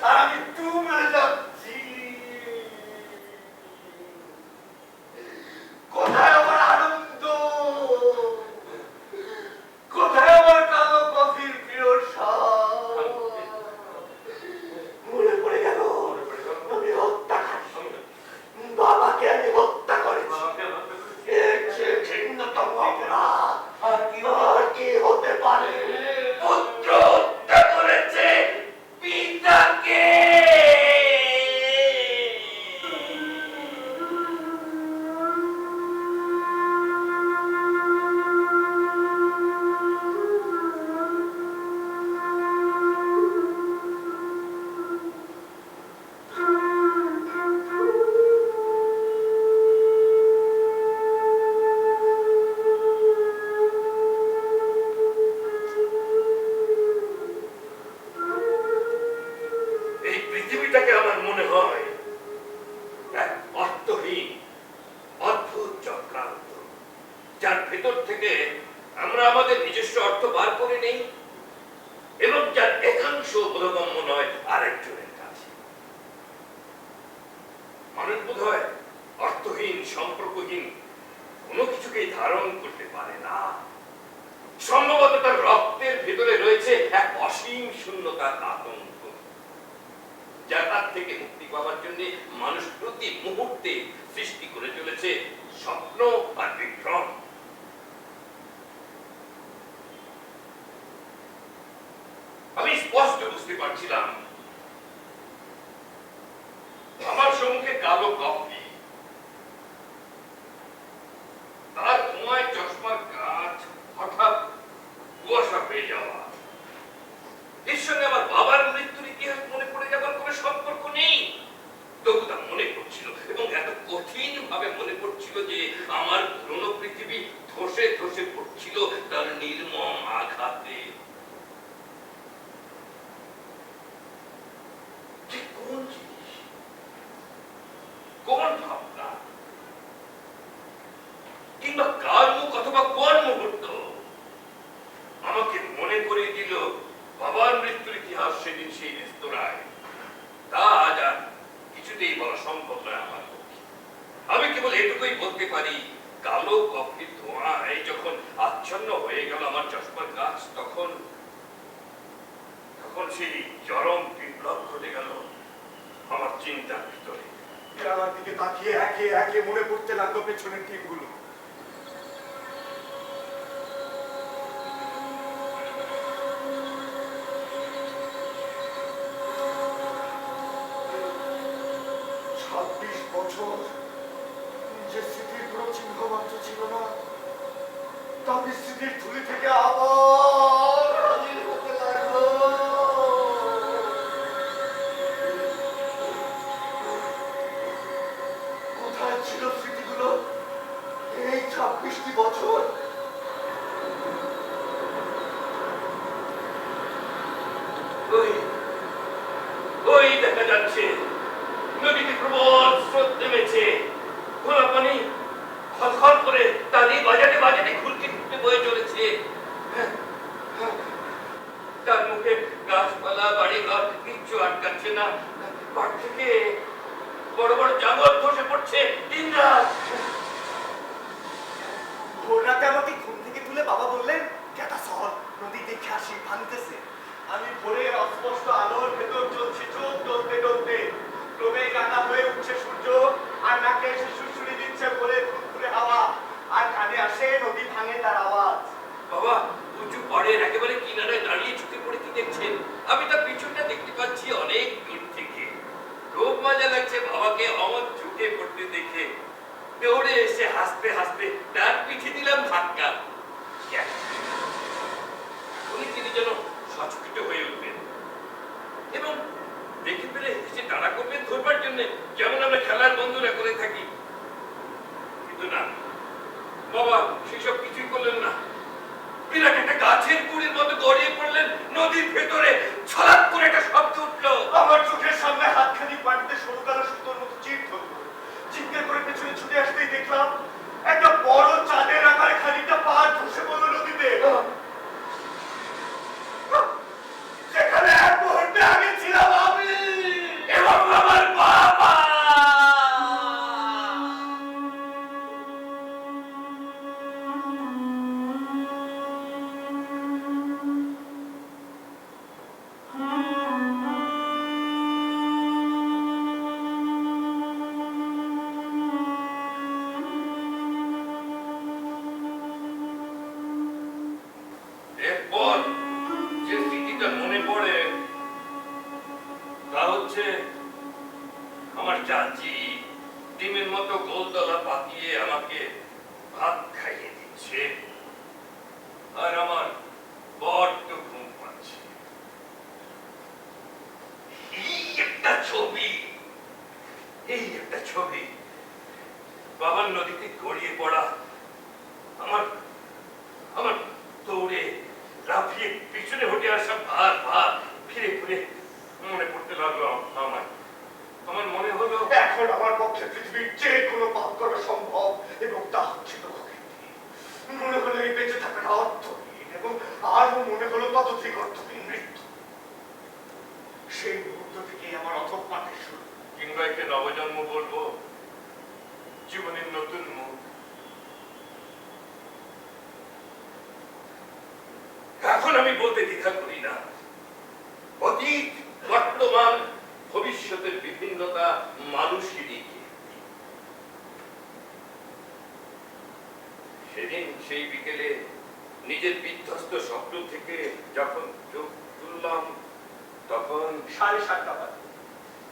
[SPEAKER 2] আর আমি ডুবে যাচ্ছি। কোথায় আমার আনন্দ, কোথায় আমার কালো কফির প্রিয় স্বাদ? মনে পড়ে গেল আমি হত্যাকারী, বাবাকে আমি হত্যা করেছি। এর চেয়ে ঘৃণ্যতম অপরাধ আর কি হতে পারে? পুত্র হত্যা করেছে পিতাকে। এই পৃথিবীটাকে আমার মনে হয় এক অর্থহীন অদ্ভুত চক্রান্ত, যার ভেতর থেকে আমরা আমাদের নিজস্ব অর্থ বার করে নেই এবং যার একাংশ বোধগম্য নয় আরেকজনের কাছে। মানুষ বোধ হয় অর্থহীন, সম্পর্কহীন কোনো কিছুকেই ধারণ করতে পারে না। সম্ভবত তার রক্তের ভেতরে রয়েছে এক অসীম শূন্যতার আতঙ্ক, যার হাত থেকে মুক্তি পাওয়ার জন্য মানুষ প্রতি মুহূর্তে সৃষ্টি করে চলেছে স্বপ্ন আর বিভ্রম। আমি স্পষ্ট বুঝতে পারছিলাম আমার সম্মুখে কালো কফি, তার ধোঁয়ায় চশমার কাজ, হঠাৎ কুয়াশা পেয়ে যাওয়া, এর সঙ্গে আমার বাবার মৃত্যুর ইতিহাস মনে পড়ে যাবার কোনো সম্পর্ক নেই। তবু তা মনে পড়ছিল এবং এত কঠিন ভাবে মনে পড়ছিল যে আমার পুরনো পৃথিবী ধসে ধসে পড়ছিল তার নির্মম আঘাতে। কোন জিনিস, কোন ভাবনা কিংবা কার মুখ অথবা কোন মুহূর্ত আমাকে মনে করিয়ে দিল বাবার মৃত্যুর ইতিহাস সেদিন সেই রেস্তোরাঁয়। তা আজ আর কিছুতেই বলা সম্ভব নয় আমার পক্ষে। আমি কেবল এটুকুই বলতে পারি, কালো কফির ধোঁয়ায় যখন আচ্ছন্ন হয়ে গেল আমার চশমার কাজ, তখন সেই চরম বিপ্লব ঘটে গেল আমার চিন্তার ভিতরে। আমার দিকে তাকিয়ে একে একে মনে পড়তে লাগলো পেছনের দিনগুলো। 26 বছর যে স্মৃতির কোনো চিহ্ন মাত্র ছিল না, তা স্মৃতির ধুলি থেকে আবার হাজির হতে লাগলো। কোথায় ছিল স্মৃতিগুলো এই 26টি বছর?
[SPEAKER 1] বাবা উঁচু পাড়ের একেবারে কিনারায় দাঁড়িয়ে চুকে পড়ে কি দেখছেন? আমি তার পিছনটা দেখতে পাচ্ছি অনেক দূর থেকে। খুব মজা লাগছে বাবাকে অমন চুকে পড়তে দেখে। দৌড়ে এসে হাসতে হাসতে তার পিঠে দিলাম ধাক্কা। উনি তিনি যেন সচকিত হয়ে উঠবেন এবং দেখে পেলে হেসে তাড়া করবেন ধরবার জন্য, যেমন আমরা খেলার বন্ধুরা করে থাকি। কিন্তু না, বাবা সেসব কিছুই করলেন না। বিরাট একটা গাছের গুড়ির মতো গড়িয়ে পড়লেন নদীর ভেতরে। ছলাপ করে একটা শব্দ উঠলো।
[SPEAKER 2] আমার চোখের সামনে হাতখানি পানিতে সরু কালো সুতোর মতো চিট ধরলো। চিৎকার করে পেছনে ছুটে আসতেই দেখলাম একটা বড় চাঁদের আকারে খানিকটা পাহাড় ধসে পড়লো নদীতে। সেখানে এক মুহূর্তে আগে ছিলাম আমি
[SPEAKER 1] এবং আমার বাবা। এরপর যে স্মৃতিটা মনে পড়ে তা হচ্ছে আমার চাচি ডিমের মতো গোলতলা পাকিয়ে আমাকে ভাত খাইয়ে দিচ্ছে, আর আমার বড্ড ঘুম পাচ্ছে। এই একটা ছবি, এই একটা ছবি, বাবার নদীতে গড়িয়ে পড়া, আমার আমার দৌড়ে লাফিয়ে পিছনে হটে আসা ভার ভার ফিরে ফিরে মনে পড়তে লাগলো। আমার মনে হলো
[SPEAKER 2] এখন আমার পক্ষে পৃথিবীর যে কোনো পাপ করা সম্ভব এবং তা হচ্ছে তো মনে হলো এই বেঁচে থাকার অর্থহীন এবং আরো মনে হলো ততধিক অর্থহীন মৃত্যু। সেই মুহূর্ত থেকে আমার অধঃপাতের শুরু।
[SPEAKER 1] কিংবা একে নবজন্ম বলবো, জীবনের নতুন মুখ। এখন আমি বলতে দ্বিধা করি না, অতীত, বর্তমান, ভবিষ্যতের বিভিন্নতা মানুষেরই। সেদিন সেই বিকেলে নিজের বিধ্বস্ত স্বপ্ন থেকে যখন চোখ তুললাম তখন
[SPEAKER 2] 7:30 বাজে।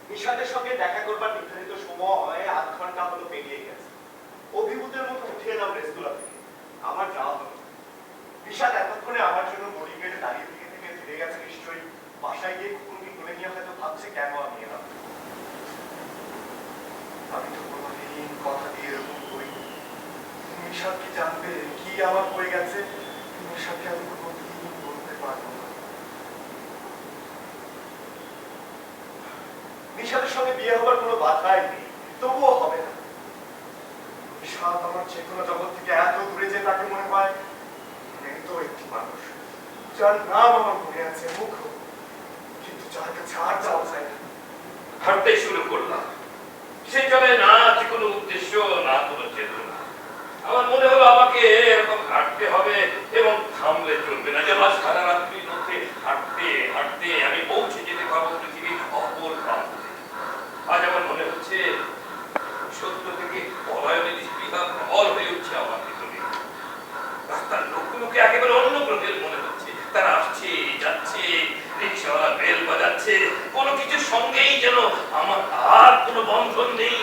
[SPEAKER 2] নিশাদের সঙ্গে দেখা করবার নির্ধারিত সময় আধ ঘন্টা হলো পেরিয়ে গেছে। অভিভূতের মতো উঠে এলাম রেস্তোরা থেকে। আমার যাওয়া হলো। নিশাদ এতক্ষণে আমার জন্য বোর্ডিং গেটে দাঁড়িয়ে থেকে থেকে ফিরে গেছে নিশ্চয়ই। বাসায় গিয়ে কুকুরকে কোলে নিয়ে হয়তো ভাবছে কেন আমি এলাম। আমি তো কোনোদিন কথা দিয়ে এরকম করিনি। নিশাদ কি জানবে কি আমার হয়ে গেছে? নিশাদকে আমি কোনোদিন বলতে পারবো না। নিশাদের সঙ্গে বিয়ে হবার কোনো বাধাই নেই, তবুও হবে না। নিশাদ আমার চেতনা জগৎ থেকে এত দূরে যে তাকে মনে হয় তো একটি মানুষ যার নাম আমার মনে আছে মুখ, কিন্তু যার কাছে আর যাওয়া যায় না।
[SPEAKER 1] হাঁটতে শুরু করলাম। সে চলে না আছে কোনো উদ্দেশ্য, না কোনো চেতনা। আমার মনে হলো আমাকে এরকম হাঁটতে হবে এবং থামলে চলবে না। যেন সারা রাত্রির মধ্যে হাঁটতে হাঁটতে আমি পৌঁছে যেতে পারবো পৃথিবীর অপর প্রান্তে। আজ আমার মনে হচ্ছে সত্য থেকে পলায়নের স্পৃহা প্রবল হয়ে উঠছে আমার ভিতরে। রাস্তার লোকগুলোকে একেবারে অন্য গ্রহের মনে হচ্ছে। তারা আসছে যাচ্ছে, রিক্সাওয়ালা বেল বাজাচ্ছে, কোনো কিছুর সঙ্গেই যেন আমার আর কোনো বন্ধন নেই।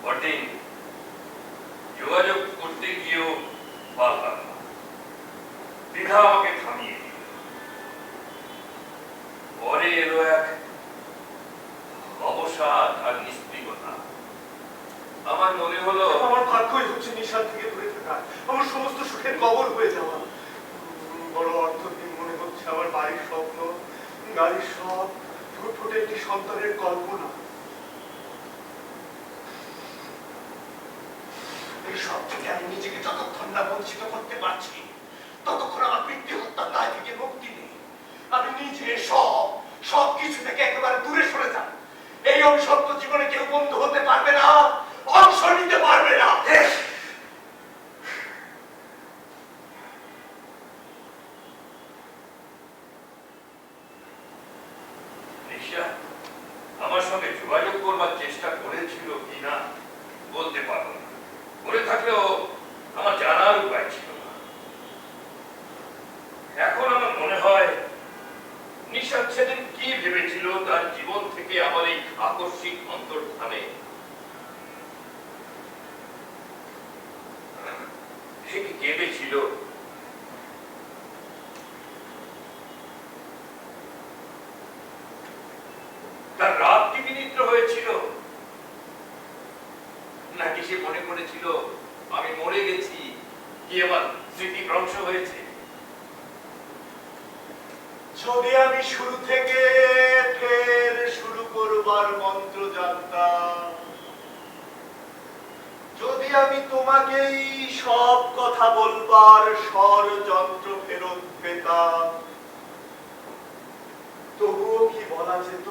[SPEAKER 1] পরদিন যোগাযোগ করতে গিয়েও পারলাম না। দ্বিধা আমাকে থামিয়ে দিল। পরে এলো এক অবসাদ আর নিস্পৃহতা। আমার মনে হলো
[SPEAKER 2] আমার ভাগ্যই হচ্ছে নিশাদ থেকে দূরে থাকা, আমার সমস্ত সুখের কবর হয়ে যাওয়া। বড় অর্থহীন মনে হচ্ছে আমার বাড়ির স্বপ্ন, গাড়ির সব, ফুটফুটে একটি সন্তানের কল্পনা। এই সব থেকে আমি নিজেকে যতক্ষণ না বঞ্চিত করতে পারছি ততক্ষণ আমার পিতৃ হত্যার দায় থেকে মুক্তি নেই। আমি নিজে সব কিছু থেকে একেবারে দূরে সরে যাব। এই অভিশপ্ত জীবনে কেউ বন্ধু হতে পারবে না, অংশ নিতে পারবে না।
[SPEAKER 1] আমার সঙ্গে যোগাযোগ করবার চেষ্টা করেছিল কিনা বলতে পারবো না। মনে থাকলে থেকে কেঁদেছিল। তার রাত কি বিনিদ্র হয়েছিল, নাকি সে মনে করেছিল আমি মরে গেছি, কি আমার স্মৃতি ভ্রংশ হয়েছে?
[SPEAKER 2] যদি আমি শুরু থেকে ফের শুরু করবার মন্ত্র জানতাম, যদি আমি তোমাকেই সব কথা বলবার ষড়যন্ত্র ফেরত পেতাম, তবুও কি বলা যেত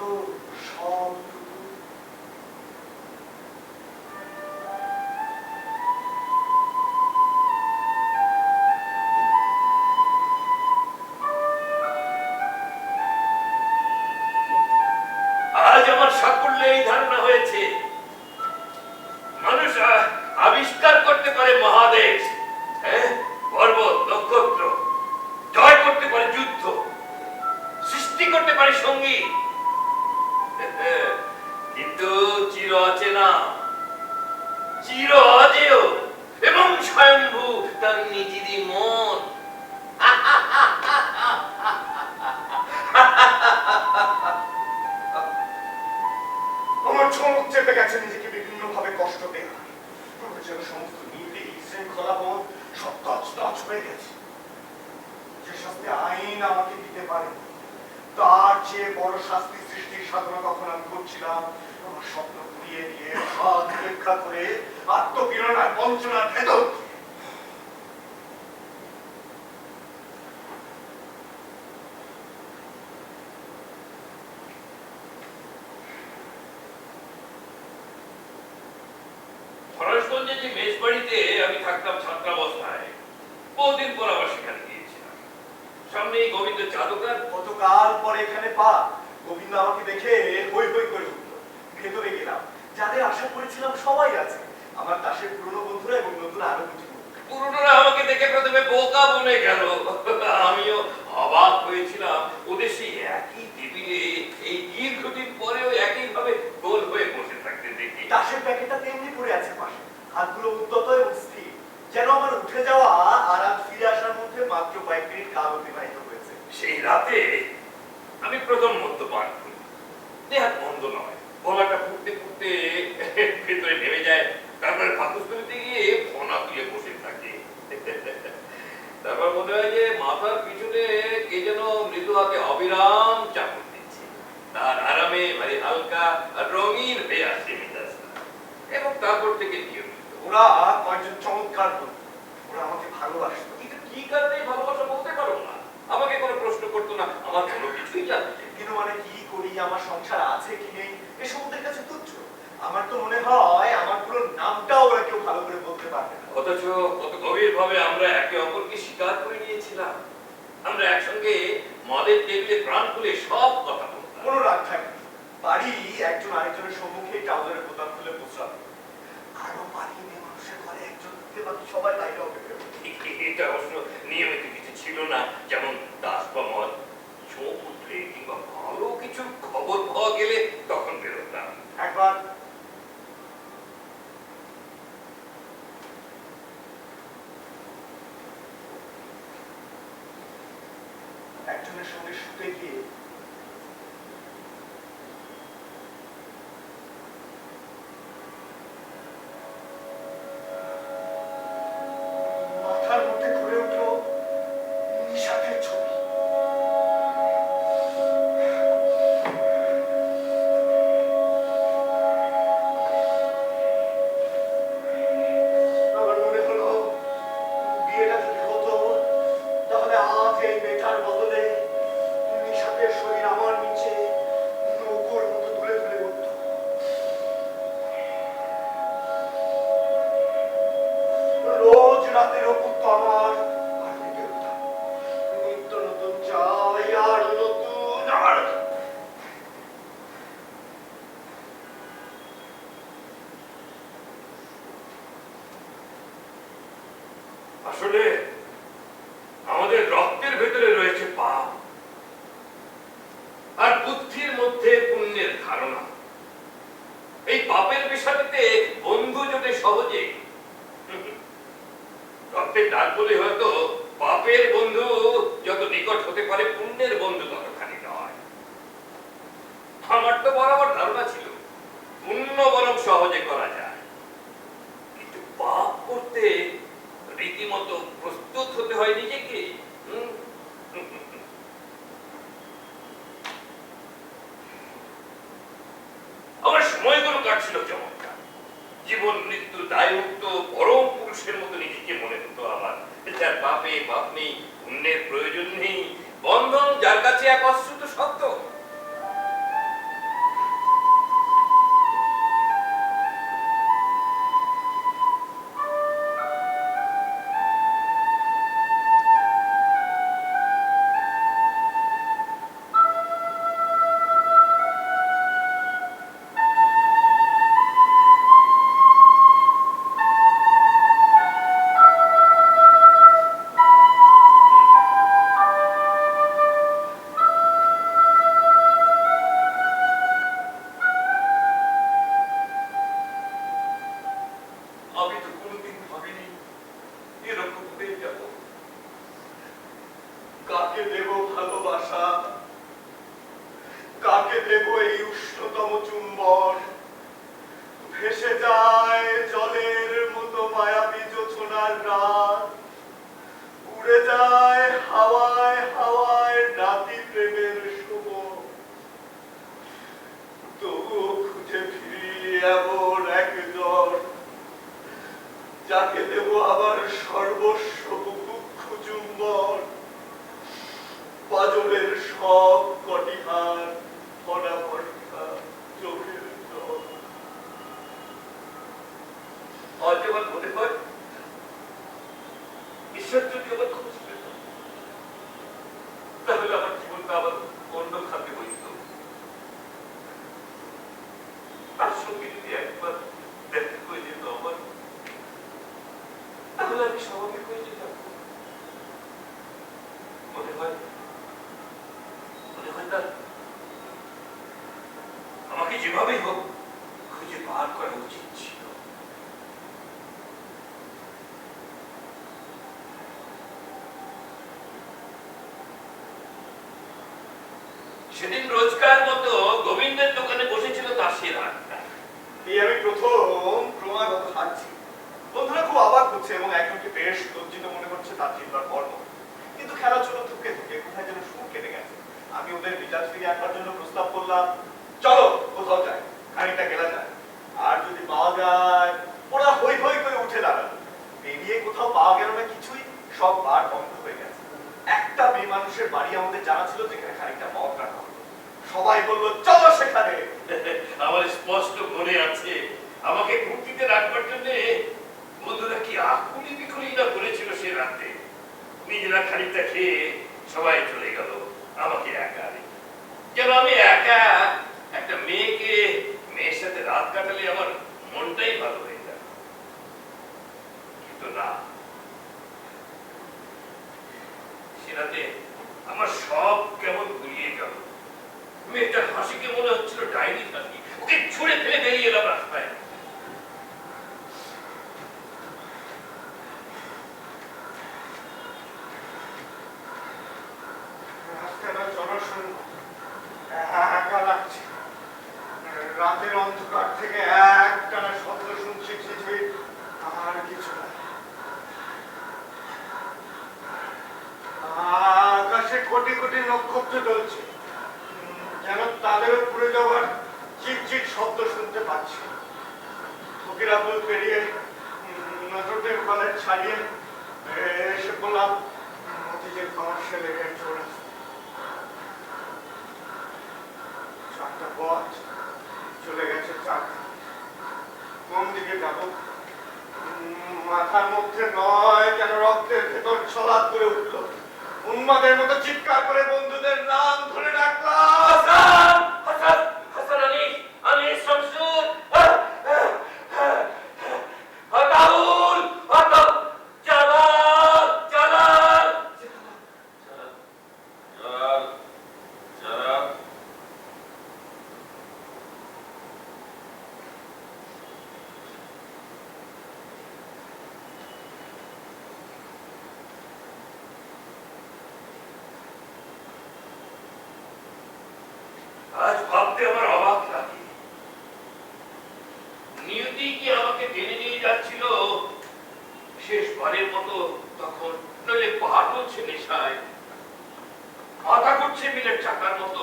[SPEAKER 2] সবটুকু?
[SPEAKER 1] আজ আমার সাফল্যে এই ধারণা হয়েছে, মানুষ আবিষ্কার করতে পারে মহাদেশ, হ্যাঁ, পর্বত, নক্ষত্র, জয় করতে পারে যুদ্ধ, সৃষ্টি করতে পারে সঙ্গীত, কিন্তু চির অচেনা, চির অজেয় এবং স্বয়ংভূ তার নিজেরই মন।
[SPEAKER 2] আমার চমক চেপে গেছে নিজেকে বিভিন্ন ভাবে কষ্ট দেওয়া। আমার যেন সমস্ত নীতি শৃঙ্খলা বোধ সব তছনছ হয়ে গেছে। যে শাস্তি আইন আমাকে দিতে পারে, তার চেয়ে বড় শাস্তি সৃষ্টির সাধনা কখন আমি করছিলাম। আমার স্বপ্ন ঘুরিয়ে দিয়ে হাত উপেক্ষা করে আত্মপীড়নার বঞ্চনার ভেতর
[SPEAKER 1] ফরাসগঞ্জে যে মেস বাড়িতে আমি থাকতাম ছাত্রাবস্থায়, বহুদিন পর আবার সেখানে গিয়েছিলাম। সামনেই গোবিন্দ চা দোকান।
[SPEAKER 2] কতকাল পরে এখানে পা। গোবিন্দ আমাকে দেখে হই হই করে উঠলো। ভেতরে গেলাম, যাদের আশা করেছিলাম সবাই আছে। আমার দাসের পুরনো বন্ধুরা এবং নতুন আরো কিছু বন্ধু।
[SPEAKER 1] পুরনোরা আমাকে দেখে প্রথমে বোকা বনে গেল। আমিও অবাক হয়েছিলাম, ওদের সেই একই টেবিলে এই দীর্ঘদিন পরেও একইভাবে গোল হয়ে বসে থাকতে দেখি।
[SPEAKER 2] দাসের প্যাকেটটা তেমনি পড়ে আছে পাশে, হাতগুলো উদ্যত এবং স্থির, যেন আমার উঠে যাওয়া আর আজ ফিরে আসার মধ্যে মাত্র কয়েক মিনিট কাল অতিবাহিত হয়েছে।
[SPEAKER 1] সেই রাতে আমি প্রথম মদ্যপান করি। দেহাত মন্দ নয়, গলাটা ফুটতে ফুটতে ভেতরে নেমে যায়। তারপরে পাকস্থলীতে গিয়ে ফনা তুলে বসে থাকে। তারপর মনে হয় যে মাথার পিছনে কে যেন মৃদু হাতে অবিরাম চাপড় দিচ্ছে। তার আরামে ভারী হালকা আর রঙিন হয়ে আসে মেজাজটা, এবং তারপর থেকে নিয়মিত।
[SPEAKER 2] ওরা কয়েকজন চমৎকার বন্ধু, ওরা আমাকে ভালোবাসতো।
[SPEAKER 1] কিন্তু কি কারণে ভালোবাসা বলতে পারো না, আমাকে কোনো প্রশ্ন করতো না, আমার কোনো কিছুই জানতে।
[SPEAKER 2] কিন্তু মানে কি করি, আমার সংসার আছে কি নেই, এসব ওদের কাছে তুচ্ছ। আমার তো মনে হয় আমার পুরো নামটাও ওরা কেউ ভালো করে বলতে পারবে না।
[SPEAKER 1] অথচ কত গভীর ভাবে আমরা একে অপরকে স্বীকার করে নিয়েছিলাম। আমরা একসঙ্গে মদের টেবিলে প্রাণ খুলে সব কথা বলতাম।
[SPEAKER 2] কোনো রাগ থাকে না। বাড়ি একজন আরেকজনের সম্মুখে ট্রাউজারের বোতাম খুলে বসলাম। আরো বাড়ি মেয়ে মানুষের ঘরে একজন ঢুকে বাকি সবাই বাইরে হবে।
[SPEAKER 1] এটা অবশ্য নিয়মিত কিছু ছিল না, যেমন দাস বা মদ। চোখ উঠলে কিংবা ভালো কিছু খবর পাওয়া গেলে তখন বেরোতাম।
[SPEAKER 2] একবার একজনের সঙ্গে শুতে গিয়ে মাথার মধ্যে ঘুরে উঠলো নিশাতের ছবি। আমার মনে হলো বিয়েটা যদি হতো, তাহলে আজ এই মেয়েটার বদলে নিশাতের শরীর আমার নিচে নৌকোর মতো তুলে তুলে উঠত। রোজ রাতের অপুত্ত আমার আর দিকে উঠতাম, নিত্য নতুন চাই আর নতুন আর
[SPEAKER 1] আসলে আমাদের রক্তের ভেতরে রয়েছে পাপ, আর বুদ্ধির মধ্যে পুণ্যের ধারণা। এই পাপের বিষয়টিতে বন্ধু জোটে সহজে। রক্তের তবে তার বলে হয়তো পাপের বন্ধু যত নিকট হতে পারে পুণ্যের বন্ধু ততখানি নয়। আমার তো বরাবর ধারণা ছিল পুণ্য বরং সহজে করা যায়, কিন্তু পাপ করতে রীতিমতো প্রস্তুত হতে হয় নিজেকে। আমার সময়গুলো কাটছিল চমৎকার। জীবন মৃত্যু দায়মুক্ত পরম পুরুষের মতো নিজেকে মনে হতো আমার, যার পাপে পাপ নেই, পুণ্যের প্রয়োজন নেই, বন্ধন যার কাছে এক অশ্রুত সত্য। আমি তো কোনোদিন ভাবিনি এরকম হয়ে যাব।
[SPEAKER 2] কাকে দেব ভালোবাসা, কাকে দেব এই উষ্ণতম চুম্বন? ভেসে যায় জলের মতো মায়াবী জোছনার রাত, উড়ে যায় হাওয়ায় হাওয়ায় নাতি প্রেমের শুভ। তবুও খুঁজে ফিরি এমন একজন, যাকে দেব আবার সর্বস্ব বুভুক্ষ চুম্বন। পাজরের সব কটি হাত ভরা ভরসা চোখের জল।
[SPEAKER 1] আজ আমার মনে হয় ঈশ্বর যদি আমার খোঁজ পেত, তাহলে আমার জীবনটা আবার অন্য খাতে বইত। তার সঙ্গে যদি একবার দেখা হয়ে যেত আমার, তাহলে আমি স্বাভাবিক হয়ে যেতাম। মনে হয় তার আমাকে যেভাবেই হোক খুঁজে বার করা উচিত ছিল। সেদিন রোজকার মতো গোবিন্দের দোকানে বসেছিল তাসের আড্ডা।
[SPEAKER 2] এই আমি প্রথম ক্রমাগত হাঁটছি। বন্ধুরা খুব অবাক হচ্ছে এবং একজনকে বেশ লজ্জিত মনে হচ্ছে তার চিন্তার কর্ম। কিন্তু খেলার জন্য ধুকে ধুকে কোথায় যেন সুর কেটে গেছে। আমি ওদের মিজাজ ফিরে আনবার জন্য প্রস্তাব করলাম, চলো কোথাও যাই, খানিকটা গেলা যায়। আর যদি পাওয়া যায়, ওরা হই হই করে উঠে দাঁড়ালো। বেরিয়ে কোথাও পাওয়া গেল না কিছুই, সব বার বন্ধ হয়ে গেছে। একটা মেয়ে মানুষের বাড়ি আমাদের জানা ছিল যেখানে খানিকটা মদ রাখা হতো। সবাই বললো চলো সেখানে।
[SPEAKER 1] আমার স্পষ্ট মনে আছে আমাকে কুর্তিতে রাখবার জন্য বন্ধুরা কি আকুলি বিকুলি না করেছিল সে রাতে। নিজেরা খানিকটা খেয়ে সবাই চলে গেল, আমাকে একা রেখে। যেন আমি একা একটা মেয়ের সাথে রাত কাটালে আমার মনটাই ভালো হয়ে যায়। কিন্তু না, সে রাতে আমার সব কেমন ঘুরিয়ে গেল। মেয়েটার হাসিকে মনে হচ্ছিল ডাইনির হাসি। ওকে ছুঁড়ে ফেলে বেরিয়ে এলাম রাস্তায়।
[SPEAKER 2] রাস্তাটা জনশূন্য, একা লাগছে। রাতের অন্ধকার থেকে একটানা শব্দ শুনছি, কিছুই আর কিছু না। আকাশে কোটি কোটি নক্ষত্র জ্বলছে, যেন তাদের উপরে যাওয়ার চিকচিক শব্দ শুনতে পাচ্ছি। ফকিরাপুল পেরিয়ে নজরদের কলেজ ছাড়িয়ে এসে বললাম মতিঝিল কমার্শিয়াল এরিয়ার চৌরাস্তা। চারটা পথ চলে গেছে, চারটা কোন দিকে যাব? মাথার মধ্যে নয় যেন রক্তের ভেতর ছলাৎ করে উঠল। উন্মাদের মতো চিৎকার করে বন্ধুদের নাম ধরে ডাকলাম,
[SPEAKER 1] হাসান, হাসান, হাসান আলী, আলী শামসুর, আতাউল, আতাউল, জালাল, জালাল, জালাল, জালাল। আজ ভাবতে আমার অবাক লাগে, নিয়তি কি আমাকে টেনে নিয়ে যাচ্ছিল শেষবারের মতো তখন, নইলে পা চলছে নেশায়, মাথা করছে মিলের চাকার মতো,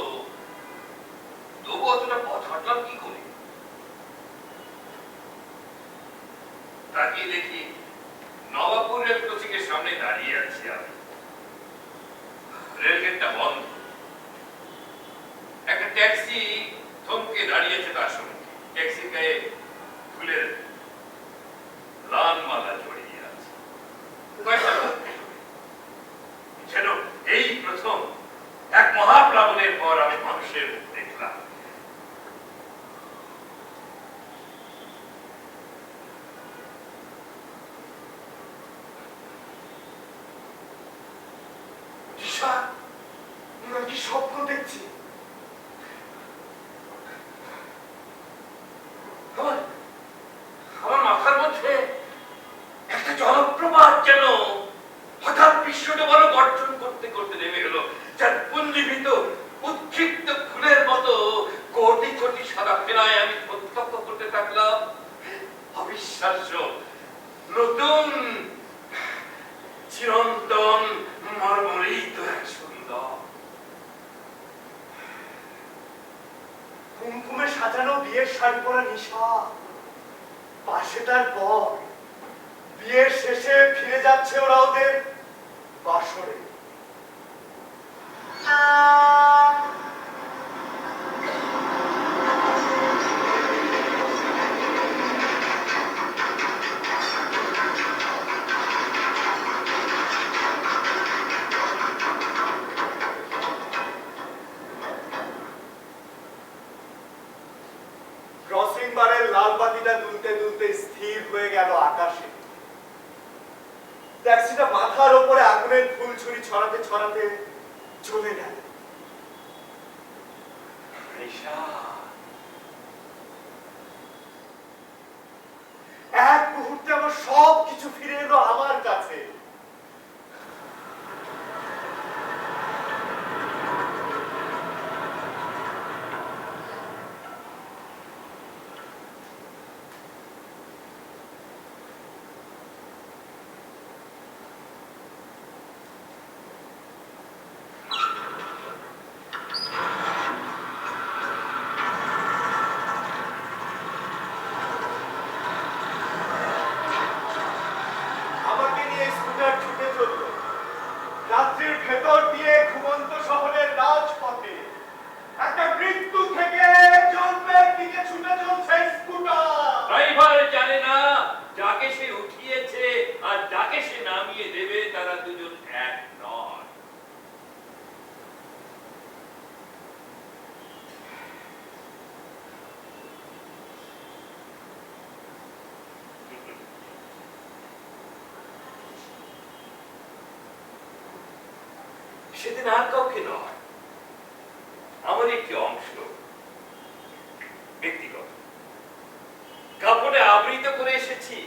[SPEAKER 1] তবু অতটা পথ হাঁটলাম কি করে? তাকিয়ে দেখি নবাবপুর রেল ক্রসিং এর সামনে দাঁড়িয়ে আছি আমি। রেলগেটটা বন্ধ। একটা ট্যাক্সি থমকে দাঁড়িয়েছে তার সঙ্গে। ট্যাক্সির গায়ে ফুলের লাল মালা জড়িয়ে আছে। যেন এই প্রথম এক মহাপ্লাবনের পর আমি মানুষের মুখ দেখলাম।
[SPEAKER 2] কি স্বপ্ন দেখছি?
[SPEAKER 1] আমার মাথার মধ্যে একটা জলপ্রপাত যেন হঠাৎ বিশ্বটা বড় গর্জন করতে করতে নেমে গেল, যার পুঞ্জীভূত উৎক্ষিপ্ত ফুলের মতো কোটি কোটি সাদা ফেনায় আমি প্রত্যক্ষ করতে থাকলাম। অবিশ্বাস্য, নতুন, চিরন্তন, মর্মরিত এক সুন্দর
[SPEAKER 2] কুমকুমে সাজানো বিয়ের শাড়ি পরা নিশা, পাশে তার পর বিয়ের শেষে ফিরে যাচ্ছে ওরা ওদের বাসরে। ক্রসিং বারের লাল বাতিটা দুলতে দুলতে স্থির হয়ে গেল আকাশে। ট্যাক্সিটা মাথার উপরে আগুনের ফুলছুরি ছড়াতে ছড়াতে চলে গেল। এক মুহূর্তে আমার সব কিছু ফিরে এলো আমার কাছে। রাত্রির ভেতর দিয়ে ঘুমন্ত শহরের রাজপথে একটা মৃত্যু থেকে জন্মের দিকে ছুটে চলছে স্কুটার।
[SPEAKER 1] ড্রাইভার জানে না যাকে সে উঠিয়েছে আর যাকে সে নামিয়ে দেবে তারা দুজন এক নয়। সেদিন আর কাউকে নয়, আমার একটি অংশ ব্যক্তিগত কাপড়ে আবৃত করে এসেছি।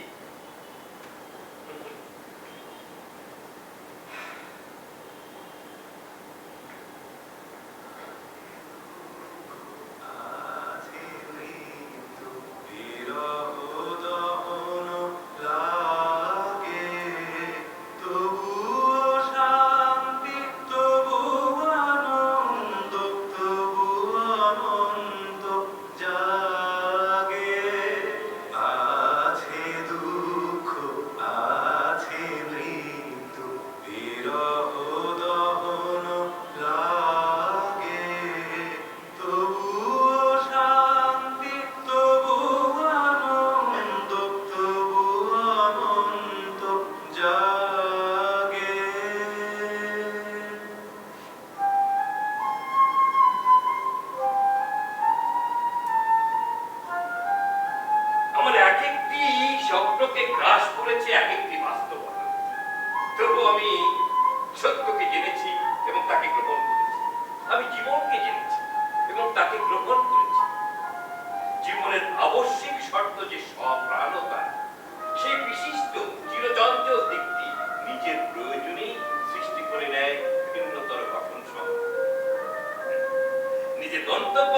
[SPEAKER 1] স্বপ্নকে গ্রাস করেছে এক একটি বাস্তবতা। তবু আমি সত্যকে জেনেছি এবং তাকে গ্রহণ করেছি। আমি জীবনকে জেনেছি এবং তাকে গ্রহণ করেছি। জীবনের আবশ্যিক শর্ত যে সপ্রাণতা, সেই বিশিষ্ট চিরচঞ্চল দিকটি নিজের প্রয়োজনেই সৃষ্টি করে নেয় ভিন্নতর গঠন সম্ভব। নিজের গন্তব্য